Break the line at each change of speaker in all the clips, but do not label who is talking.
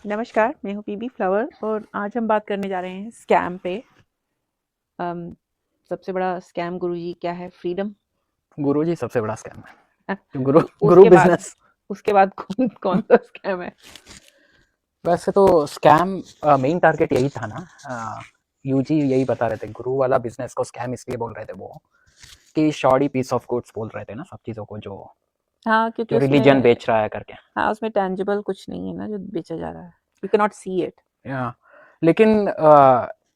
नमस्कार, मैं हूँ पीबी फ्लावर और आज हम बात करने जा रहे हैं स्कैम पे। अम, सबसे बड़ा स्कैम गुरुजी क्या है? फ्रीडम।
गुरुजी सबसे बड़ा स्कैम है। गुरु गुरु
उसके बाद
बिजनेस।
उसके बाद कौन कौन सा स्कैम है?
वैसे तो स्कैम मेन टारगेट यही था ना। यूजी यही बता रहे थे, गुरु वाला बिजनेस को स्कैम इसलिए बोल रहे थे वो कि शॉर्टी पीस ऑफ गुड्स बोल रहे थे ना सब चीज़ों को, जो
हाँ, क्योंकि
जो रिलीजन
उसमें
बेच रहा है करके।
हाँ उसमें टेंजिबल कुछ नहीं है ना जो बेचा जा रहा है। You can not see it.
या, लेकिन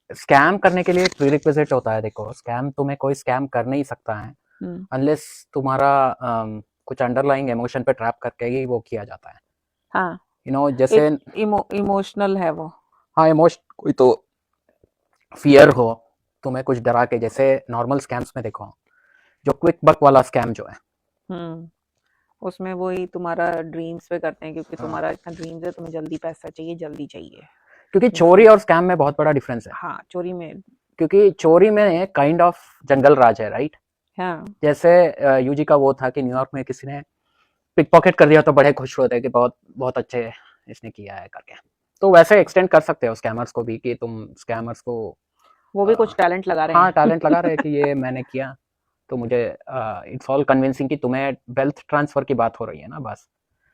स्कैम करने के लिए एक प्रीरिक्विजिट होता है। देखो, स्कैम तुम्हें कोई स्कैम कर नहीं सकता है
हम्म।
अनलेस तुम्हारा कुछ अंडरलाइंग इमोशन पे ट्रैप करके ही वो किया जाता है।
हाँ,
जैसे
इमोशनल है वो।
हाँ, इमोशन कोई तो फियर हो, तुम्हें कुछ डरा के, जैसे नॉर्मल स्कैम्स में देखो, जो क्विक बक वाला स्कैम जो है।
हम्म। उसमें वही तुम्हारा ड्रीम्स पे करते हैं क्योंकि
हाँ,
तुम्हारा इतना ड्रीम्स है, तुम्हें जल्दी पैसा चाहिए, जल्दी चाहिए।
क्योंकि
जैसे
चोरी और स्कैम में बहुत बड़ा डिफरेंस है।
हाँ, चोरी में।
क्योंकि चोरी में काइंड ऑफ जंगल राज है, राइट।
हाँ।
जैसे यूजी का वो था कि न्यूयॉर्क में किसी ने पिक पॉकेट कर दिया तो बड़े खुश होते हैं कि बहुत बहुत अच्छे इसने किया है करके। तो वैसे एक्सटेंड कर सकते हो स्कैमर्स को भी, कि तुम स्कैमर्स को
वो भी कुछ टैलेंट लगा रहे
हाँ,
हैं।
टैलेंट लगा रहे हैं कि ये मैंने किया, तो मुझे इट्स ऑल कन्विंसिंग कि तुम्हें वेल्थ ट्रांसफर की बात हो रही है ना, बस।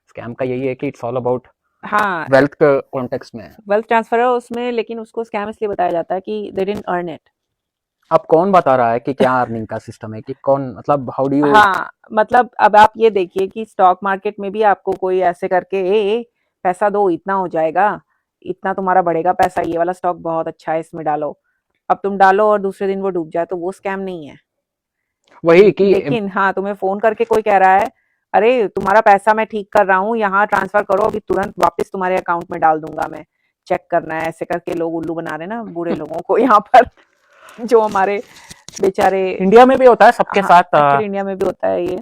स्कैम का यही है कि इट्स ऑल अबाउट
हाँ,
वेल्थ के कॉन्टेक्स्ट में।
वेल्थ ट्रांसफर है उसमें, लेकिन उसको स्कैम इसलिए बताया जाता है कि दे डिडंट अर्न इट।
अब कौन बता रहा है कि क्या अर्निंग का सिस्टम है, कि कौन, मतलब हाउ डू यू।
हाँ, मतलब अब आप ये देखिए कि स्टॉक मार्केट में भी आपको कोई ऐसे करके पैसा दो, इतना हो जाएगा, इतना तुम्हारा बढ़ेगा पैसा, ये वाला स्टॉक बहुत अच्छा है, इसमें डालो। अब तुम डालो और दूसरे दिन वो डूब जाए तो वो स्कैम नहीं है।
वही कि
लेकिन हाँ, तुम्हें फोन करके कोई कह रहा है, अरे तुम्हारा पैसा मैं ठीक कर रहा हूँ, यहाँ ट्रांसफर करो, अभी तुरंत वापस तुम्हारे अकाउंट में डाल दूंगा मैं, चेक करना है, ऐसे करके लोग उल्लू बना रहे हैं ना बूढ़े लोगों को यहाँ पर, जो हमारे बेचारे।
इंडिया में भी होता है सबके
हाँ,
साथ।
एक्चुअली इंडिया में भी होता है ये।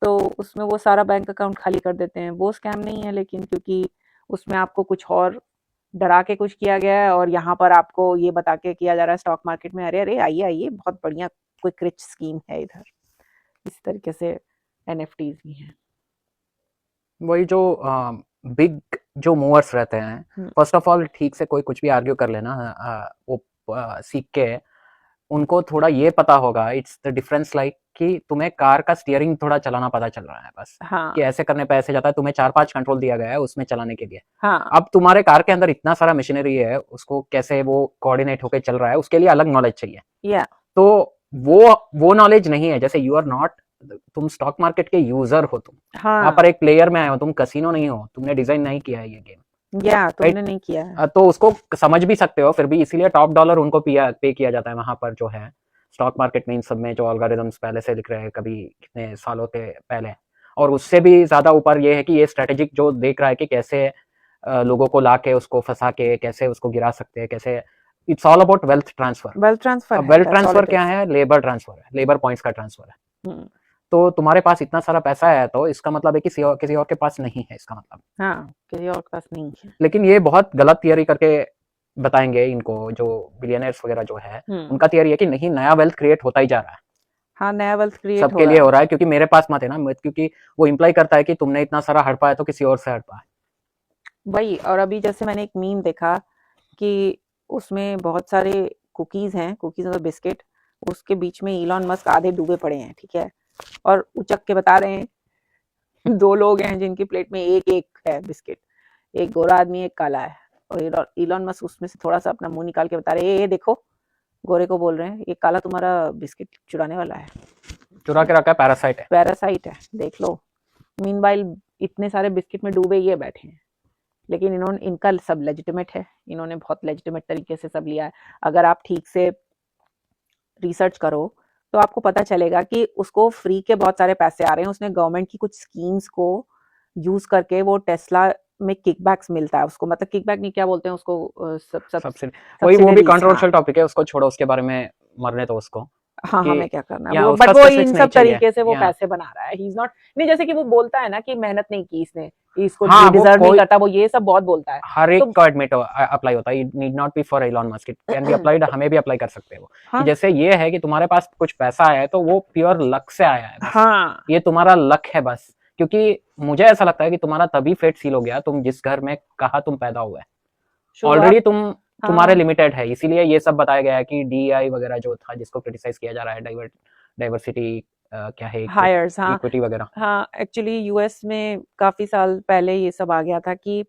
तो उसमें वो सारा बैंक अकाउंट खाली कर देते हैं, वो स्कैम नहीं है, लेकिन क्योंकि उसमें आपको कुछ और डरा के कुछ किया गया है और यहाँ पर आपको ये बता के किया जा रहा है स्टॉक मार्केट में, अरे अरे आइए आइए, बहुत बढ़िया क्विक रिच स्कीम है इधर। इस तरीके से एनएफटीज भी हैं।
वही जो बिग जो मूवर्स रहते हैं,
हम्म।
फर्स्ट ऑफ ऑल ठीक से कोई कुछ भी आर्ग्यू कर लेना, वो सीख के उनको थोड़ा ये पता होगा, इट्स द डिफरेंस लाइक कि तुम्हें कार का स्टीयरिंग थोड़ा चलाना पता चल रहा है बस,
हाँ।
कि ऐसे करने पे ऐसे जाता है, तुम्हें 4-5 कंट्रोल दिया गया है उसमें चलाने के लिए।
हाँ।
अब तुम्हारे कार के अंदर इतना सारा मशीनरी है, उसको कैसे वो कोऑर्डिनेट होकर चल रहा है, उसके लिए अलग नॉलेज चाहिए।
या।
तो वो वो नॉलेज नहीं है। जैसे यू आर नॉट, तुम स्टॉक मार्केट के यूजर हो, तुम वहां
हाँ।
पर एक प्लेयर में आए हो, तुम कसिनो नहीं हो, तुमने डिजाइन नहीं किया है ये गेम,
या तुमने
राइट।
नहीं किया है।
तो उसको समझ भी सकते हो, फिर भी इसीलिए टॉप डॉलर उनको पे किया जाता है वहां पर, जो है स्टॉक मार्केट में, इन सब में जो अल्गोरिदम्स पहले से लिख रहे हैं, कभी कितने सालों के पहले। और उससे भी ज्यादा ऊपर ये है कि ये स्ट्रेटेजिक जो देख रहा है कि कैसे लोगों को ला के उसको फंसा के कैसे उसको गिरा सकते हैं, कैसे। It's all about wealth transfer.
Wealth transfer
अब
है,
wealth
that's all
transfer
it
क्या
इज।
है? लेबर ट्रांसफर है, लेबर पॉइंट्स का ट्रांसफर है। तो तुम्हारे पास इतना सारा पैसा है तो इसका मतलब है कि किसी और के पास नहीं है, इसका मतलब।
हाँ, किसी और के पास नहीं है।
लेकिन ये बहुत गलत थियरी करके बताएंगे इनको, जो बिलियनर्स वगैरह जो है,
हम्म।
उनका थियरी है कि नहीं, नया वेल्थ क्रिएट होता ही जा रहा है,
हाँ, नया वेल्थ क्रिएट हो
सबके
रहा
लिए
है।
हो रहा है, क्योंकि मेरे पास मत है ना, क्योंकि वो इंप्लाई करता है कि तुमने इतना सारा हड़पा है तो किसी और से हड़पा है।
वही, और अभी जैसे मैंने एक मीम देखा कि उसमें बहुत सारे कुकीज हैं, कुकीज मतलब बिस्किट, उसके बीच में इलॉन मस्क आधे डूबे पड़े हैं, ठीक है, और उचक के बता रहे हैं दो लोग हैं जिनकी प्लेट में एक एक है बिस्किट, एक गोरा आदमी एक काला है, और इलॉन मस्क उसमें से थोड़ा सा अपना मुंह निकाल के बता रहे हैं, ये देखो, गोरे को बोल रहे हैं ये काला तुम्हारा बिस्किट चुराने वाला है,
चुरा के रखा है, पैरासाइट है।
पैरासाइट है, देख लो। मीनवाइल इतने सारे बिस्किट में डूबे ये बैठे हैं, लेकिन इन्होंने, इनका सब लेजिटिमेट है, इन्होंने बहुत लेजिटिमेट तरीके से सब लिया है। अगर आप ठीक से रिसर्च करो तो आपको पता चलेगा कि उसको फ्री के बहुत सारे पैसे आ रहे हैं, उसने गवर्नमेंट की कुछ स्कीम्स को यूज करके, वो टेस्ला में किकबैक्स मिलता है उसको, मतलब किकबैक नहीं, क्या बोलते हैं उसको,
सबसे वही, वो भी
सब्सिडरीज। हाँ।
कंट्रोवर्शियल टॉपिक है, उसको छोड़ो, उसके बारे में मरने दो उसको,
हाँ,
कि
हमें क्या करना है
या
वो,
उसका
बट वो
स्पेसिफिक्स
इन
नहीं
सब
चाहिए,
तरीके से वो
या
पैसे बना रहा है, ही इज नॉट, नहीं जैसे कि वो बोलता है ना कि मेहनत नहीं की इसने, इसको
हाँ,
ये
वो
डिजर्व नहीं
कोई
करता, वो ये सब बहुत बोलता है।
हर एक
तो
को एडमिट अप्लाई होता है, it need not be for Elon Musk, it can be applied, हमें भी अप्लाई कर सकते हैं वो। कि
हाँ।
जैसे ये है कि तुम्हारे पास कुछ पैसा आया है तो वो प्योर लक से आया है बस,
हाँ।
ये तुम्हारा लक है बस, क्योंकि मुझे ऐसा लगता है कि तुम्हारा तभी फेट सील हो गया तुम जिस घर में कहा तुम पैदा हुए, ऑलरेडी तुम्हारे लिमिटेड है, इसीलिए ये सब बताया गया है कि डीआई वगैरह जो था जिसको क्रिटिसाइज किया जा रहा है, डाइवर्सिटी क्या है,
हायर्स, हाँ
इक्विटी वगैरह।
हाँ, एक्चुअली यूएस में काफी साल पहले ये सब आ गया था कि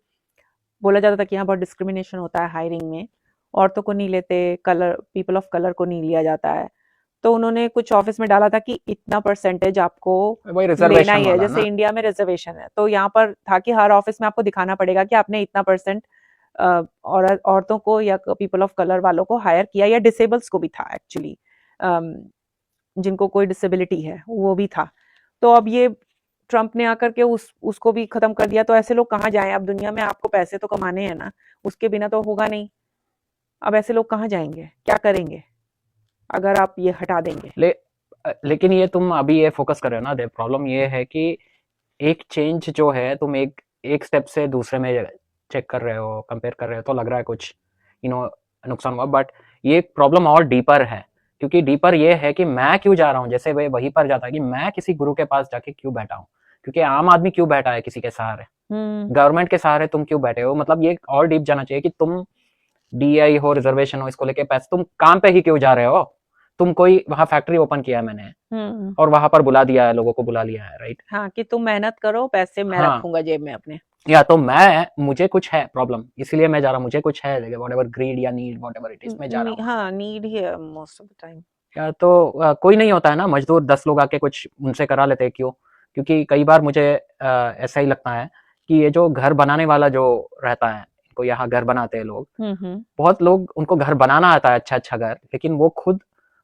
बोला जाता था कि यहाँ बहुत डिस्क्रिमिनेशन होता है हायरिंग में, औरतों को नहीं लेते, कलर पीपल ऑफ कलर को नहीं लिया जाता है। तो उन्होंने कुछ ऑफिस में डाला था कि इतना परसेंटेज आपको
वही
लेना
रिजर्वेशन
ही है,
वाला
जैसे
ना।
इंडिया में रिजर्वेशन है, तो यहाँ पर था कि हर ऑफिस में आपको दिखाना पड़ेगा कि आपने इतना परसेंट और औरतों को या पीपल ऑफ कलर वालों को हायर किया, या डिसेबल्स को भी था एक्चुअली, जिनको कोई डिसेबिलिटी है वो भी था। तो अब ये ट्रम्प ने आकर के उसको भी खत्म कर दिया। तो ऐसे लोग कहाँ जाएं अब दुनिया में, आपको पैसे तो कमाने हैं ना, उसके बिना तो होगा नहीं। अब ऐसे लोग कहाँ जाएंगे, क्या करेंगे अगर आप ये हटा देंगे?
लेकिन ये तुम अभी ये फोकस कर रहे हो ना, प्रॉब्लम ये है कि एक चेंज जो है तुम एक स्टेप से दूसरे में चेक कर रहे हो, कंपेयर कर रहे हो, तो लग रहा है कुछ नुकसान हुआ, बट ये प्रॉब्लम और डीपर है। क्योंकि डीपर ये है कि मैं क्यों जा रहा हूँ, जैसे वे वहीं पर जाता है कि मैं किसी गुरु के पास जाके क्यों बैठा हूँ, क्योंकि आम आदमी क्यों बैठा है किसी के सहारे, गवर्नमेंट के सहारे तुम क्यों बैठे हो। मतलब ये और डीप जाना चाहिए कि तुम डीआई हो, रिजर्वेशन हो, इसको लेके पैसे तुम काम पे ही क्यों जा रहे हो। तुम कोई वहां फैक्ट्री ओपन किया है मैंने और वहां पर बुला दिया है, लोगों को बुला लिया है, राइट?
हाँ, कि तुम मेहनत करो, पैसे मैं
हाँ,
रखूंगा जेब में अपने।
या तो मुझे कुछ है प्रॉब्लम इसलिए मैं जा रहा हूँ, मुझे कुछ है व्हाटएवर ग्रीड या नीड व्हाटएवर इट इज, मैं जा रहा हूँ।
हाँ, नीड ही है मोस्ट ऑफ द टाइम।
या तो कोई नहीं होता है ना मजदूर, 10 लोग आके कुछ उनसे करा लेते हैं, क्यों? क्योंकि कई बार मुझे ऐसा ही लगता है कि ये जो घर बनाने वाला जो रहता है, इनको यहाँ घर बनाते हैं लोग, बहुत लोग उनको घर बनाना आता है, अच्छा अच्छा घर, लेकिन वो खुद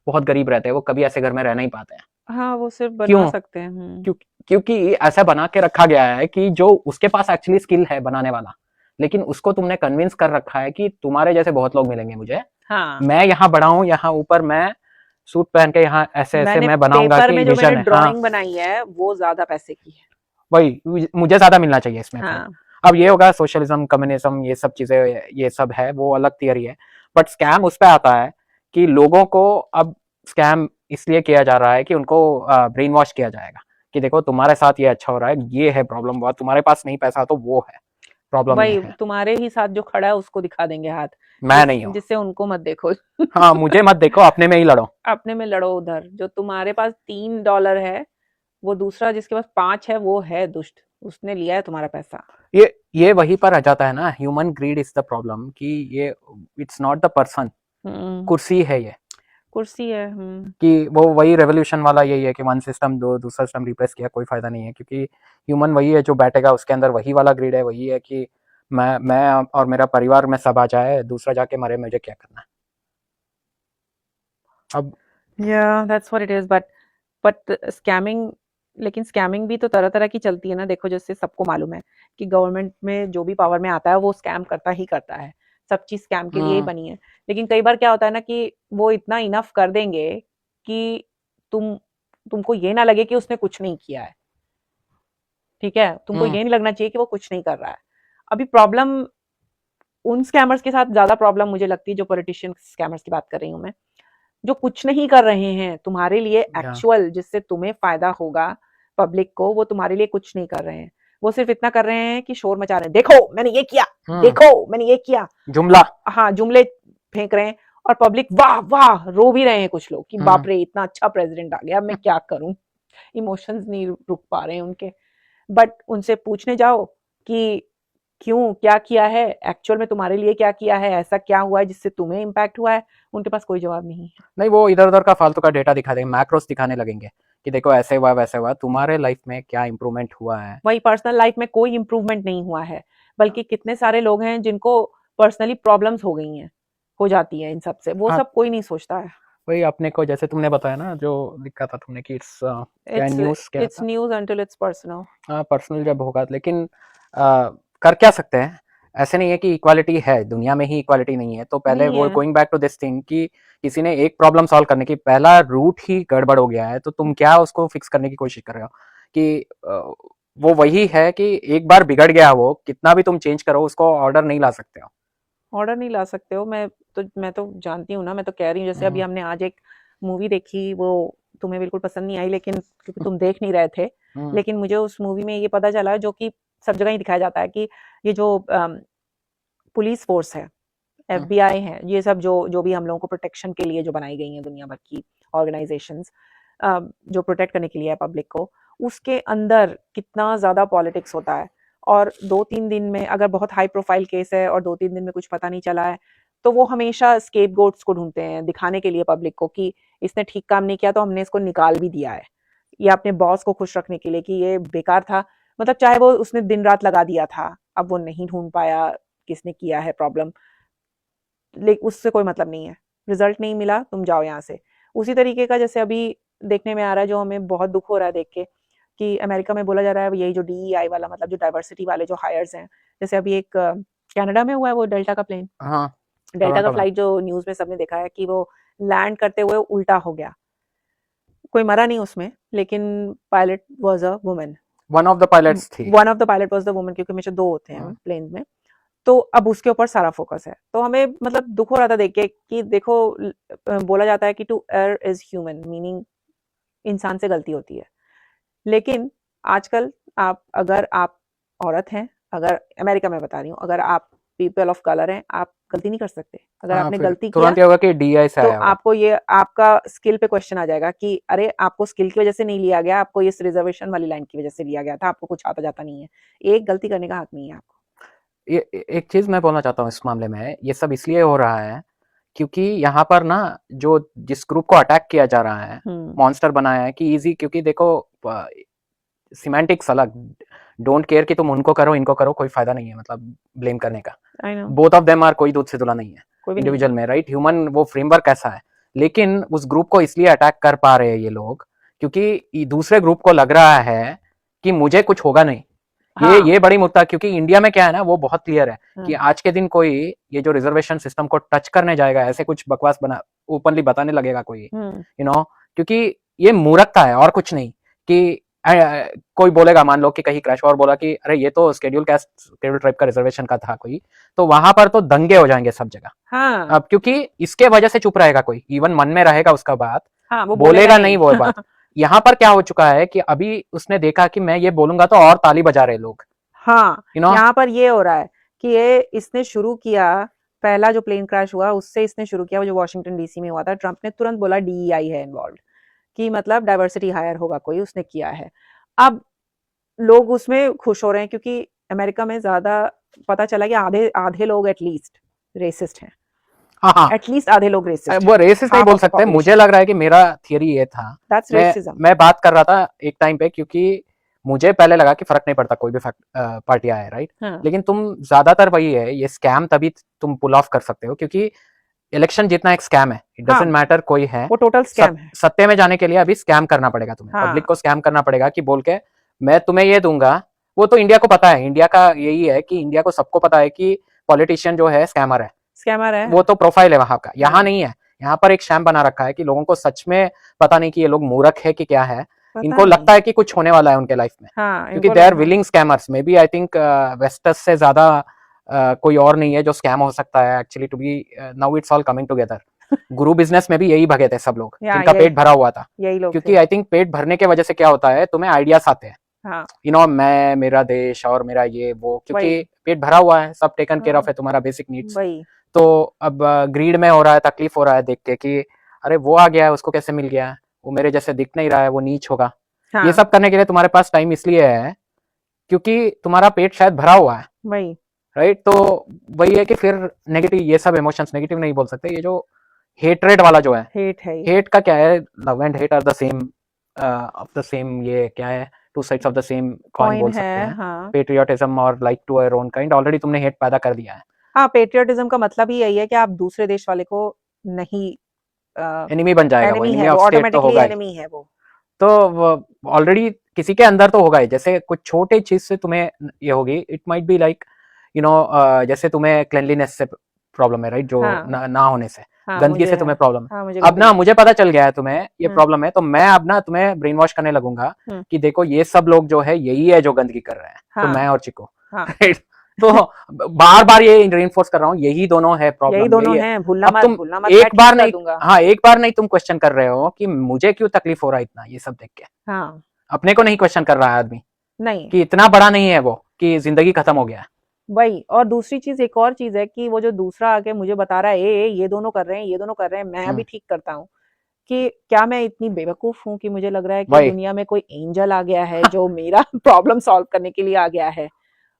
बहुत गरीब रहते हैं, वो कभी ऐसे घर में रह नहीं पाते हैं।
हाँ, वो सिर्फ बना
क्यों?
सकते हैं।
क्योंकि ऐसा बना के रखा गया है कि जो उसके पास एक्चुअली स्किल है बनाने वाला, लेकिन उसको तुमने कन्विंस कर रखा है कि तुम्हारे जैसे बहुत लोग मिलेंगे मुझे,
हाँ,
मैं यहाँ बड़ा हूँ, यहाँ ऊपर मैं सूट पहन के यहाँ ऐसे ऐसे
मैंने
मैं बनाऊंगा
पेपर
कि
में जो
विजन
मैंने
है। हाँ,
ड्राइंग बनाई है वो ज्यादा पैसे की है।
वही मुझे ज्यादा मिलना चाहिए इसमें फिर।
हाँ,
अब ये होगा सोशलिज्म, कम्युनिज्म, ये सब चीजें, ये सब है, वो अलग थियरी है। बट स्कैम उस पर आता है कि लोगों को अब स्कैम इसलिए किया जा रहा है कि उनको ब्रेन वॉश किया जाएगा कि देखो तुम्हारे साथ ये अच्छा हो रहा है, ये है प्रॉब्लम, वो तुम्हारे पास नहीं पैसा तो वो है प्रॉब्लम, ये
वही
है,
तुम्हारे ही साथ जो खड़ा है उसको दिखा देंगे हाथ,
मैं नहीं हूँ।
जिससे उनको मत देखो।
हाँ, मुझे मत देखो, अपने में ही लड़ो।
अपने में लड़ो। उधर जो तुम्हारे पास $3 है, वो दूसरा जिसके पास 5 है वो है दुष्ट, उसने लिया है तुम्हारा पैसा।
ये वहीं पर आ जाता है ना, human grid is the problem, कि ये इट्स नॉट द पर्सन, कुर्सी है ये,
कुर्सी है।
कि वो वही रेवोल्यूशन वाला यही है कि वन सिस्टम दो दूसरा सिस्टम रिप्लेस किया, कोई फायदा नहीं है, क्योंकि ह्यूमन वही है जो बैठेगा उसके अंदर, वही वाला ग्रीड है, वही है कि मैं और मेरा परिवार में सब आ जाए, दूसरा जाके मरे, मुझे क्या करना है अब।
That's what it is. But scamming, लेकिन स्कैमिंग भी तो तरह तरह की चलती है ना। देखो, जैसे सबको मालूम है कि गवर्नमेंट में जो भी पावर में आता है वो स्कैम करता ही करता है, सब चीज स्कैम के लिए ही बनी है। लेकिन कई बार क्या होता है ना कि वो इतना इनफ कर देंगे कि तुमको ये ना लगे कि उसने कुछ नहीं किया है। ठीक है, तुमको ये नहीं लगना चाहिए कि वो कुछ नहीं कर रहा है। अभी प्रॉब्लम उन स्कैमर्स के साथ ज्यादा प्रॉब्लम मुझे लगती है, जो पॉलिटिशियन स्कैमर्स की बात कर रही हूँ मैं, जो कुछ नहीं कर रहे हैं तुम्हारे लिए एक्चुअल, जिससे तुम्हें फायदा होगा पब्लिक को, वो तुम्हारे लिए कुछ नहीं कर रहे हैं। वो सिर्फ इतना कर रहे हैं कि शोर मचा रहे हैं, देखो मैंने ये किया, देखो मैंने ये किया,
जुमला,
हाँ जुमले फेंक रहे हैं। और पब्लिक वाह वाह रो भी रहे हैं कुछ लोग कि बाप रे इतना अच्छा प्रेसिडेंट आ गया, अब मैं क्या करूं। इमोशंस नहीं रुक पा रहे हैं उनके। बट उनसे पूछने जाओ कि क्यों, क्या किया है एक्चुअल में, तुम्हारे लिए क्या किया है, ऐसा क्या हुआ है जिससे तुम्हें इम्पैक्ट हुआ है, उनके पास कोई जवाब नहीं है।
नहीं, वो इधर उधर का फालतू का डेटा दिखा देंगे, मैक्रोस दिखाने लगेंगे कि देखो ऐसे हुआ वैसे हुआ, तुम्हारे लाइफ में क्या इंप्रूवमेंट हुआ है।
वही पर्सनल लाइफ में कोई इंप्रूवमेंट नहीं हुआ है, बल्कि कितने सारे लोग हैं जिनको पर्सनली प्रॉब्लम्स हो गई हैं, हो जाती है इन सब से, वो सब कोई नहीं सोचता है।
वही अपने को, जैसे तुमने बताया ना जो लिखा था तुमने कि it's
news until it's personal.
हाँ, पर्सनल जब होगा, लेकिन कर क्या सकते हैं? ऐसे नहीं है कि इक्वालिटी है दुनिया में ही, इक्वालिटी नहीं है, तो पहले वो going back to this thing कि किसी ने एक प्रॉब्लम सॉल्व करने की, पहला रूट ही गड़बड़ हो गया है, तो तुम क्या उसको फिक्स करने की कोशिश कर रहे हो कि वो वही है कि एक बार बिगड़ गया, वो कितना भी तुम चेंज करो उसको ऑर्डर नहीं ला सकते हो।
ऑर्डर नहीं ला सकते हो। मैं तो जानती हूँ ना, मैं तो कह रही हूँ, जैसे अभी हमने आज एक मूवी देखी, वो तुम्हें बिल्कुल पसंद नहीं आई, लेकिन क्योंकि तुम देख नहीं रहे थे, लेकिन मुझे उस मूवी में ये पता चला, जो कि सब जगह ही दिखाया जाता है, कि ये जो पुलिस फोर्स है, FBI है, ये सब जो जो भी हम लोगों को प्रोटेक्शन के लिए जो बनाई गई हैं दुनिया भर की ऑर्गेनाइजेशंस, जो प्रोटेक्ट करने के लिए है पब्लिक को, उसके अंदर कितना ज़्यादा पॉलिटिक्स होता है। और 2-3 दिन में, अगर बहुत हाई प्रोफाइल केस है और 2-3 दिन में कुछ पता नहीं चला है, तो वो हमेशा स्केपगोट्स को ढूंढते हैं दिखाने के लिए पब्लिक को कि इसने ठीक काम नहीं किया तो हमने इसको निकाल भी दिया है, या अपने बॉस को खुश रखने के लिए कि ये बेकार था, मतलब चाहे वो उसने दिन रात लगा दिया था, अब वो नहीं ढूंढ पाया किसने किया है प्रॉब्लम, लेकिन उससे कोई मतलब नहीं है, रिजल्ट नहीं मिला, तुम जाओ यहाँ से। उसी तरीके का जैसे अभी देखने में आ रहा है, जो हमें बहुत दुख हो रहा है देख के, कि अमेरिका में बोला जा रहा है यही जो DEI वाला, मतलब जो डाइवर्सिटी वाले जो हायर्स हैं, जैसे अभी एक कनाडा में हुआ है वो डेल्टा का प्लेन,
हाँ
डेल्टा का
टोरंटो में
फ्लाइट जो न्यूज में सबने देखा है कि वो लैंड करते हुए उल्टा हो गया, कोई मरा नहीं उसमें, लेकिन pilot was a woman,
one of the pilots थी।
One of the pilot was the woman, क्योंकि हमेशा 2 होते हैं
हाँ।
प्लेन में। तो अब उसके ऊपर सारा फोकस है, तो हमें मतलब दुख हो रहा था देख के कि देखो, बोला जाता है कि to err is human, meaning इंसान से गलती होती है, लेकिन आजकल अगर आप औरत हैं, अगर अमेरिका में बता रही हूँ, अगर आप पीपल ऑफ कलर हैं, आप गलती नहीं कर सकते। अगर
हाँ,
आपने
फिर
गलती किया
तुरंत ये होगा कि DI से
तो
आया होगा।
आपको ये आपका स्किल पे क्वेश्चन आ जाएगा कि अरे आपको स्किल की वजह से नहीं लिया गया, आपको इस रिजर्वेशन वाली लाइन की वजह से लिया गया था, आपको कुछ आता जाता नहीं है, एक गलती करने का हक नहीं है आपको।
ये एक चीज मैं बोलना चाहता हूँ इस मामले में, ये सब इसलिए हो रहा है क्योंकि यहाँ पर ना जो जिस ग्रुप को अटैक किया जा रहा है, मॉन्स्टर बनाया है कि इजी, क्योंकि देखो सिमेंटिक्स अलग, डोंट केयर कि तुम उनको करो इनको करो, कोई फायदा नहीं है मतलब ब्लेम करने का।
I know,
both of them are, कोई दूध से धुला नहीं है
कोई भी नहीं
इंडिविजुअल
है।
में, राइट? ह्यूमन वो फ्रेमवर्क ऐसा है, लेकिन उस ग्रुप को इसलिए अटैक कर पा रहे हैं ये लोग क्योंकि दूसरे ग्रुप को लग रहा है कि मुझे कुछ होगा नहीं।
हाँ,
ये बड़ी मुद्दा, क्योंकि इंडिया में क्या है ना, वो बहुत क्लियर है कि
हाँ,
आज के दिन कोई ये जो रिजर्वेशन सिस्टम को टच करने जाएगा, ऐसे कुछ बकवास बना ओपनली बताने लगेगा कोई, यू नो, क्योंकि ये मूर्खता है और कुछ नहीं। कि कोई बोलेगा, मान लो कि कहीं क्रैश और बोला कि अरे ये तो शेड्यूल कास्ट शेड्यूल ट्राइब का रिजर्वेशन का था कोई, तो वहां पर तो दंगे हो जाएंगे सब जगह।
हाँ,
अब क्योंकि इसके वजह से चुप रहेगा कोई, इवन मन में रहेगा उसका बात,
हाँ, वो
बोलेगा नहीं वो बात। यहाँ पर क्या हो चुका है कि अभी उसने देखा कि मैं ये बोलूंगा तो और ताली बजा रहे लोग,
हाँ,
यू नो।
यहाँ पर ये हो रहा है कि ये इसने शुरू किया, पहला जो प्लेन क्रैश हुआ उससे इसने शुरू किया, वो जो वॉशिंगटन DC में हुआ था, ट्रंप ने तुरंत बोला DEI है इन्वॉल्व, कि मतलब डाइवर्सिटी हायर होगा कोई, उसने किया है। अब लोग उसमें खुश हो रहे हैं क्योंकि अमेरिका में ज्यादा पता चला कि आधे आधे लोग एटलीस्ट रेसिस्ट हैं,
हाँ हाँ,
एटलीस्ट आधे लोग रेसिस्ट
वो
हैं,
रेसिस्ट नहीं
हाफ
बोल
ऑफ द
सकते, मुझे
पॉपुलेशन,
लग रहा है कि मेरा थियरी ये था,
दैट्स रेसिज्म।
मैं बात कर रहा था एक टाइम पे, क्योंकि मुझे पहले लगा कि फर्क नहीं पड़ता कोई भी पार्टी आए, राइट?
हाँ,
लेकिन तुम ज्यादातर वही है, ये स्कैम तभी तुम पुल ऑफ कर सकते हो क्योंकि इलेक्शन जितना एक स्कैम है, इट
हाँ,
डजंट मैटर कोई है,
वो टोटल स्कैम है।
सत्ते में जाने के लिए अभी स्कैम करना पड़ेगा तुम्हें,
हाँ,
पब्लिक को स्कैम करना पड़ेगा कि बोल के मैं तुम्हें ये दूंगा। वो तो इंडिया को पता है, इंडिया का यही है कि इंडिया को सबको पता है कि पॉलिटिशियन जो है स्कैमर है,
स्कैमर है।
वो तो प्रोफाइल है वहां का, यहाँ
हाँ,
नहीं है। यहाँ पर एक शैम बना रखा है कि लोगों को सच में पता नहीं कि ये लोग मूर्ख है कि क्या है,
पता
इनको
नहीं।
लगता है कि कुछ होने वाला है उनके लाइफ में,
हाँ,
क्योंकि
इनको
दे आर
हाँ,
willing scammers. May be I think wasters से ज्यादा कोई और नहीं है जो स्कैम हो सकता है actually, to be now it's all coming together. Guru business में भी यही भगे थे सब लोग
या
जिनका पेट भरा हुआ था,
यही लोग
क्योंकि
थे।
आई थिंक पेट भरने के वजह से क्या होता है, तुम्हें आइडियाज आते हैं,
हाँ,
यू नो, मैं मेरा देश और मेरा ये वो, क्योंकि
वही,
पेट भरा हुआ है, सब टेकन केयर
हाँ,
ऑफ है, तुम्हारा बेसिक नीड्स।
वही,
तो अब ग्रीड में हो रहा है, तकलीफ हो रहा है देख के कि अरे वो आ गया है, उसको कैसे मिल गया है, वो मेरे जैसे दिख नहीं रहा है, वो नीच होगा। ये
हाँ,
सब करने के लिए तुम्हारे पास टाइम इसलिए है क्योंकि तुम्हारा पेट शायद भरा हुआ है,
वही,
राइट? तो वही है कि फिर नेगेटिव, ये सब इमोशंस नेगेटिव नहीं बोल सकते, ये जो हेटरेड वाला जो है,
हेट है ये।
हेट का क्या है, love and hate are the same of the same, ये क्या है, two sides of the same coin
coin
बोल
है,
सकते हैं।
हाँ,
पेट्रियोटिज्म और like to our own kind, already तुमने हेट पैदा कर दिया है।
हाँ, पेट्रियटिज्म का मतलब ही यही है कि आप दूसरे देश वाले को नहीं,
एनिमी बन जाएगा वो,
एनिमी है
एनिमी
वो,
ऑफ स्टेट तो
ऑटोमेटिकली
होगा ही।
एनिमी है वो।
तो ऑलरेडी किसी के अंदर तो होगा ही, जैसे कुछ छोटे चीज से तुम्हें ये होगी, it might be like, you know, जैसे तुम्हें क्लेanलीनेस से प्रॉब्लम है, राइट? जो
हाँ,
ना होने से,
हाँ,
गंदगी
मुझे
से
है,
तुम्हें प्रॉब्लम है।
हाँ, मुझे
अब ना
गंदगी,
मुझे पता चल गया है तुम्हें ये
हम्म,
प्रॉब्लम है, तो मैं अब ना तुम्हें ब्रेन वॉश करने लगूंगा कि देखो ये सब लोग जो है यही है जो गंदगी कर रहे हैं, तो
हाँ,
मैं और चिको,
हाँ,
राइट? तो बार बार ये रेनफोर्स कर रहा हूँ, यही दोनों है प्रॉब्लम,
यही दोनों
यही है।
हैं, भूलना
अब
मत,
तुम
भूलना मत, मैं
एक
ठीक
बार
कर
नहीं,
दूंगा।
हाँ एक बार नहीं तुम क्वेश्चन कर रहे हो कि मुझे क्यों तकलीफ हो रहा है इतना ये सब देख के,
हाँ,
अपने को नहीं क्वेश्चन कर रहा है आदमी
नहीं
कि इतना बड़ा नहीं है वो कि जिंदगी खत्म हो गया है।
वही। और दूसरी चीज, एक और चीज है कि वो जो दूसरा आके मुझे बता रहा है ये दोनों कर रहे हैं, ये दोनों कर रहे हैं, मैं अभी ठीक करता हूँ, कि क्या मैं इतनी बेवकूफ हूँ कि मुझे लग रहा है कि
वही
दुनिया में कोई एंजल आ गया है जो मेरा प्रॉब्लम सॉल्व करने के लिए आ गया है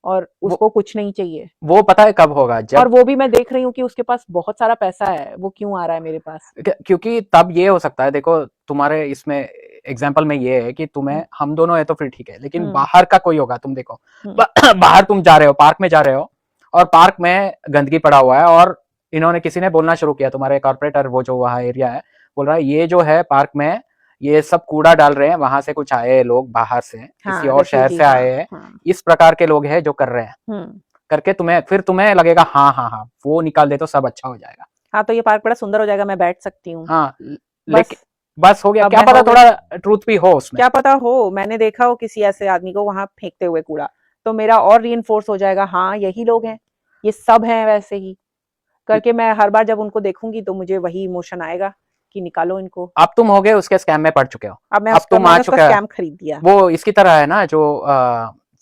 और
वो
उसको कुछ नहीं चाहिए।
वो पता है कब होगा,
और
जब
वो भी मैं देख रही हूँ कि उसके पास बहुत सारा पैसा है, वो क्यों आ रहा है मेरे पास?
क्योंकि तब ये हो सकता है, देखो तुम्हारे इसमें एग्जाम्पल में ये है कि तुम्हें, हम दोनों है तो फिर ठीक है, लेकिन बाहर का कोई होगा, तुम देखो बाहर तुम जा रहे हो, पार्क में जा रहे हो और पार्क में गंदगी पड़ा हुआ है और इन्होंने, किसी ने बोलना शुरू किया, तुम्हारे कॉर्पोरेटर वो जो वहाँ एरिया है बोल रहा है ये जो है पार्क में ये सब कूड़ा डाल रहे हैं, वहां से कुछ आए लोग बाहर से, किसी और शहर से आए हैं, इस प्रकार के लोग हैं जो कर रहे हैं, करके फिर तुम्हें लगेगा हाँ हाँ हाँ वो निकाल दे तो सब अच्छा हो जाएगा।
हाँ, तो ये पार्क बड़ा सुंदर हो जाएगा, मैं बैठ सकती हूँ।
हाँ, लेकिन बस हो गया,
अब
क्या
मैं
पता
हो गई,
थोड़ा ट्रूथ भी हो उसमें।
क्या पता हो, मैंने देखा हो किसी ऐसे आदमी को वहां फेंकते हुए कूड़ा, तो मेरा और रीइंफोर्स हो जाएगा, हाँ यही लोग हैं, ये सब हैं वैसे ही करके। मैं हर बार जब उनको देखूंगी तो मुझे वही इमोशन आएगा कि निकालो इनको।
अब तुम हो गए उसके स्कैम में पड़ चुके हो,
अब मैं
अब तुम आ
मैंने उसका
चुके हो,
स्कैम खरीद दिया।
वो इसकी तरह है ना जो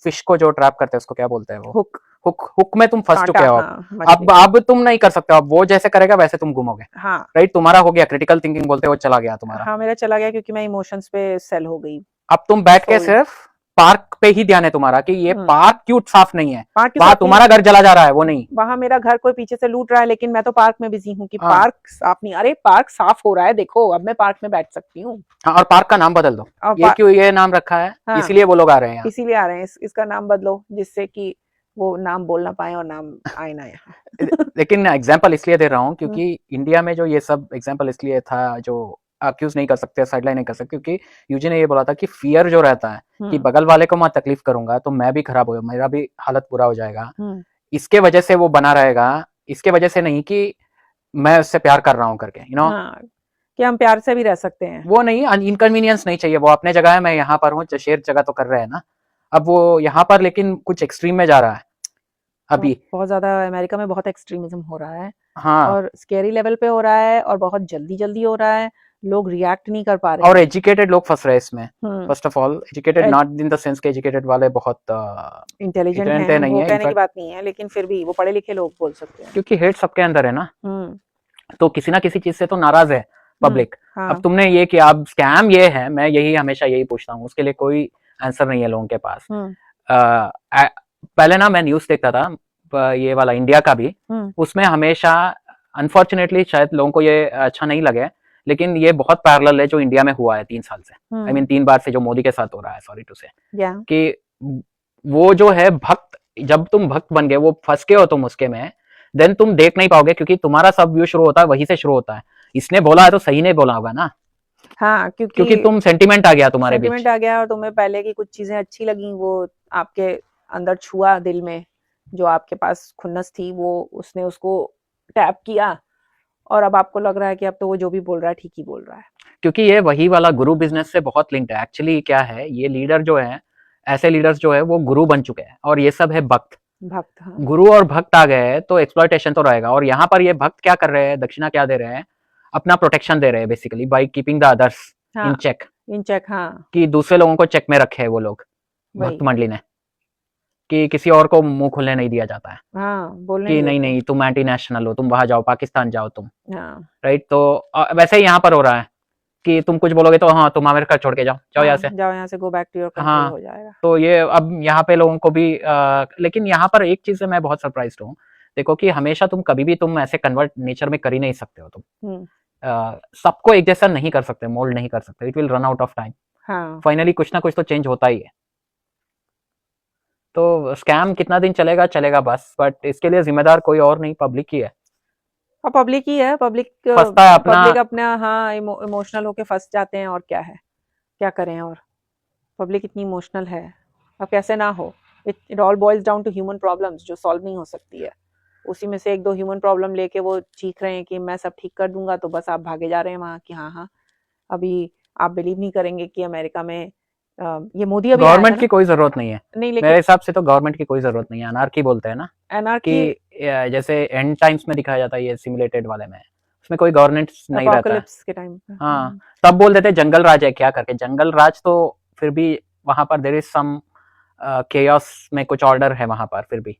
फिश को जो ट्रैप करते हैं उसको क्या बोलते हैं, वो
हुक,
हुक में तुम फंस
कांटा,
चुके हो।
हाँ, मछली।
अब तुम नहीं कर सकते हो, अब वो जैसे करेगा वैसे तुम घूमोगे,
हाँ
राइट, तुम्हारा हो गया, क्रिटिकल थिंकिंग बोलते हो चला गया तुम्हारा।
हाँ, मेरा चला गया क्योंकि मैं इमोशंस पे सेल हो गई,
अब तुम बैठ के
सोल्ड।
सिर्फ पार्क पे ही ध्यान है तुम्हारा कि ये पार्क क्यों साफ नहीं है,
पार्क क्यों
वहां
साफ नहीं है?
तुम्हारा घर जला जा रहा है, वो नहीं।
वहां मेरा घर कोई पीछे से लूट रहा है, लेकिन मैं तो पार्क में बिजी हूँ कि
हाँ
पार्क साफ नहीं। अरे पार्क साफ हो रहा है, देखो अब मैं पार्क में बैठ सकती हूँ।
हाँ, और पार्क का नाम बदल दो,
और
ये क्यों ये नाम रखा है,
हाँ,
इसीलिए वो लोग आ रहे हैं यहाँ।
इसीलिए आ रहे हैं, इसका नाम बदलो जिससे कि वो नाम बोल ना पाए और नाम आए ना यहाँ।
लेकिन एग्जाम्पल इसलिए दे रहा हूँ क्योंकि इंडिया में जो ये सब एग्जाम्पल इसलिए था जो अक्यूज नहीं कर सकते, साइडलाइन नहीं कर सकते, क्योंकि यूजी ने ये बोला था कि फियर जो रहता है कि बगल वाले को मैं तकलीफ करूंगा तो मैं भी खराब हो, मेरा भी हालत बुरा हो जाएगा, इसके वजह से वो बना रहेगा, इसके वजह से नहीं कि मैं उससे प्यार कर रहा हूँ करके,
हाँ, कि हम प्यार से भी रह सकते हैं,
वो नहीं, इनकन्वीनियंस नहीं चाहिए, वो अपने जगह है, मैं यहाँ पर हूँ, शेर जगह तो कर रहे हैं ना, अब वो यहाँ पर लेकिन कुछ एक्सट्रीम में जा रहा है अभी।
बहुत ज्यादा अमेरिका में बहुत एक्सट्रीमिज्म हो रहा है,
हाँ,
और स्केरी लेवल पे हो रहा है, और बहुत जल्दी जल्दी हो रहा है, लोग रिएक्ट नहीं कर पा रहे
और
हैं।
एजुकेटेड लोग फंस रहे हैं इसमें, first of all educated not in the sense के एजुकेटेड वाले बहुत
इंटेलिजेंट
इंटेलिजेंट
हैं,
नहीं
वो
है,
कहने की बात नहीं है, लेकिन फिर भी वो पढ़े लिखे लोग बोल सकते हैं,
क्योंकि हेट सबके अंदर है ना,
हम्म,
तो किसी ना किसी चीज से तो नाराज है पब्लिक।
हाँ,
अब तुमने ये कि अब स्कैम ये है, मैं यही हमेशा यही पूछता हूँ, उसके लिए कोई आंसर नहीं है लोगों के पास। पहले ना मैं न्यूज देखता था ये वाला इंडिया का भी, उसमें हमेशा, अनफॉर्चुनेटली शायद लोगों को ये अच्छा नहीं लगे, लेकिन ये बहुत पैरेलल है जो इंडिया में हुआ है 3 साल से, आई मीन 3 बार से जो मोदी के साथ हो रहा है, सॉरी टू से, कि वो जो है भक्त, जब तुम भक्त बन गए, वो फंस गए हो तुम उसके में, देन तुम देख नहीं पाओगे, क्योंकि तुम्हारा सब व्यू शुरू होता है वहीं से शुरू होता है, इसने बोला है तो सही नहीं बोला होगा ना,
हाँ,
क्योंकि तुम सेंटिमेंट आ गया तुम्हारे बीच,
सेंटिमेंट आ गया, और तुम्हें पहले की कुछ चीजें अच्छी लगी, वो आपके अंदर छुआ दिल में, जो आपके पास खुन्नस थी वो उसने उसको टैप किया, और अब आपको लग रहा है कि अब तो वो जो भी बोल रहा है ठीक ही बोल रहा है,
क्योंकि ये वही वाला गुरु बिजनेस से बहुत लिंक्ड है। एक्चुअली क्या है, ये लीडर जो है, ऐसे लीडर्स जो है वो गुरु बन चुके हैं, और ये सब है भक्त।
हाँ।
गुरु और भक्त आ गए तो एक्सप्लॉयटेशन तो रहेगा, और यहाँ पर ये भक्त क्या कर रहे हैं, दक्षिणा क्या दे रहे हैं, अपना प्रोटेक्शन दे रहे हैं basically, by keeping the others in check,
हाँ,
कि दूसरे लोगों को चेक में रखे है वो लोग, भक्त मंडली ने, कि किसी और को मुंह खोलने नहीं दिया जाता है,
बोलने
कि नहीं तुम एंटी नेशनल हो, तुम वहां जाओ, पाकिस्तान जाओ तुम, राइट। तो वैसे ही यहाँ पर हो रहा है कि तुम कुछ बोलोगे तो हाँ तुम अमेरिका छोड़ के जाओ यहाँ से
go back to your country हो जाएगा।
तो ये अब यहाँ पे लोगों को भी लेकिन यहाँ पर एक चीज से मैं बहुत सरप्राइज्ड हूँ, देखो कि हमेशा तुम कभी भी तुम ऐसे कन्वर्ट नेचर में कर ही नहीं सकते हो तुम, सबको एक जैसा नहीं कर सकते, मोल्ड नहीं कर सकते, it will run out of time, finally कुछ ना कुछ तो चेंज होता ही है। तो स्कैम कितना दिन चलेगा बस, बट इसके लिए जिम्मेदार कोई और नहीं, पब्लिक ही है,
पब्लिक ही है, पब्लिक अपना हाँ इमोशनल होके फंस जाते हैं, और क्या करें, और पब्लिक इतनी इमोशनल है, अब कैसे ना हो। It all boils down to human problems जो सॉल्व नहीं हो सकती है, उसी में से एक दो ह्यूमन प्रॉब्लम लेके वो चीख रहे हैं कि मैं सब ठीक कर दूंगा, तो बस आप भागे जा रहे हैं वहां कि हाँ। अभी आप बिलीव नहीं करेंगे कि अमेरिका में ये मोदी अभी
गवर्नमेंट की कोई जरूरत नहीं है,
नहीं, लेकिन
मेरे हिसाब से तो गवर्नमेंट की कोई जरूरत नहीं है, अनार्की बोलते हैं ना,
अनार्की
जैसे एंड टाइम्स में दिखाया जाता है, ये सिमुलेटेड वाले में, उसमें कोई गवर्नमेंट नहीं रहता है
के टाइम
हाँ, तब बोल देते जंगल राज है क्या करके, जंगल राज तो फिर भी वहां पर देयर इज सम केओस में कुछ ऑर्डर है वहां पर फिर भी।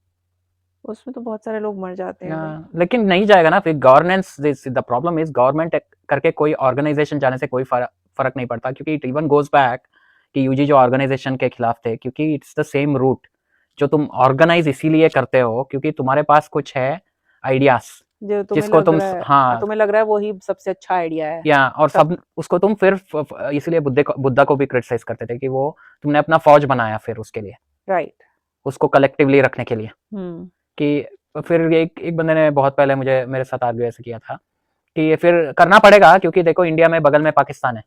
उसमें तो बहुत सारे लोग मर जाते हैं भाई।
लेकिन नहीं जाएगा ना फिर governance, the problem is government करके कोई ऑर्गेनाइजेशन जाने से कोई फर्क नहीं पड़ता, क्योंकि इट इवन गोज बैक कि यूजी जो ऑर्गेनाइजेशन के खिलाफ थे, क्योंकि इट्स द सेम रूट जो तुम ऑर्गेनाइज इसीलिए करते हो क्योंकि तुम्हारे पास कुछ है आइडियाज
जो तुम्हें
जिसको
लग
तुम
रहा है,
हाँ
तुम्हें लग रहा है वही सबसे अच्छा आइडिया है।
या और सब उसको तुम फिर इसलिए बुद्धा को भी क्रिटिसाइज करते थे कि वो तुमने अपना फौज बनाया फिर उसके लिए,
राइट।
उसको कलेक्टिवली रखने के लिए।
हम्म।
कि फिर एक बंदे ने बहुत पहले मुझे मेरे साथ आर्ग्यू ऐसे किया था कि ये फिर करना पड़ेगा क्योंकि देखो इंडिया में बगल में पाकिस्तान है,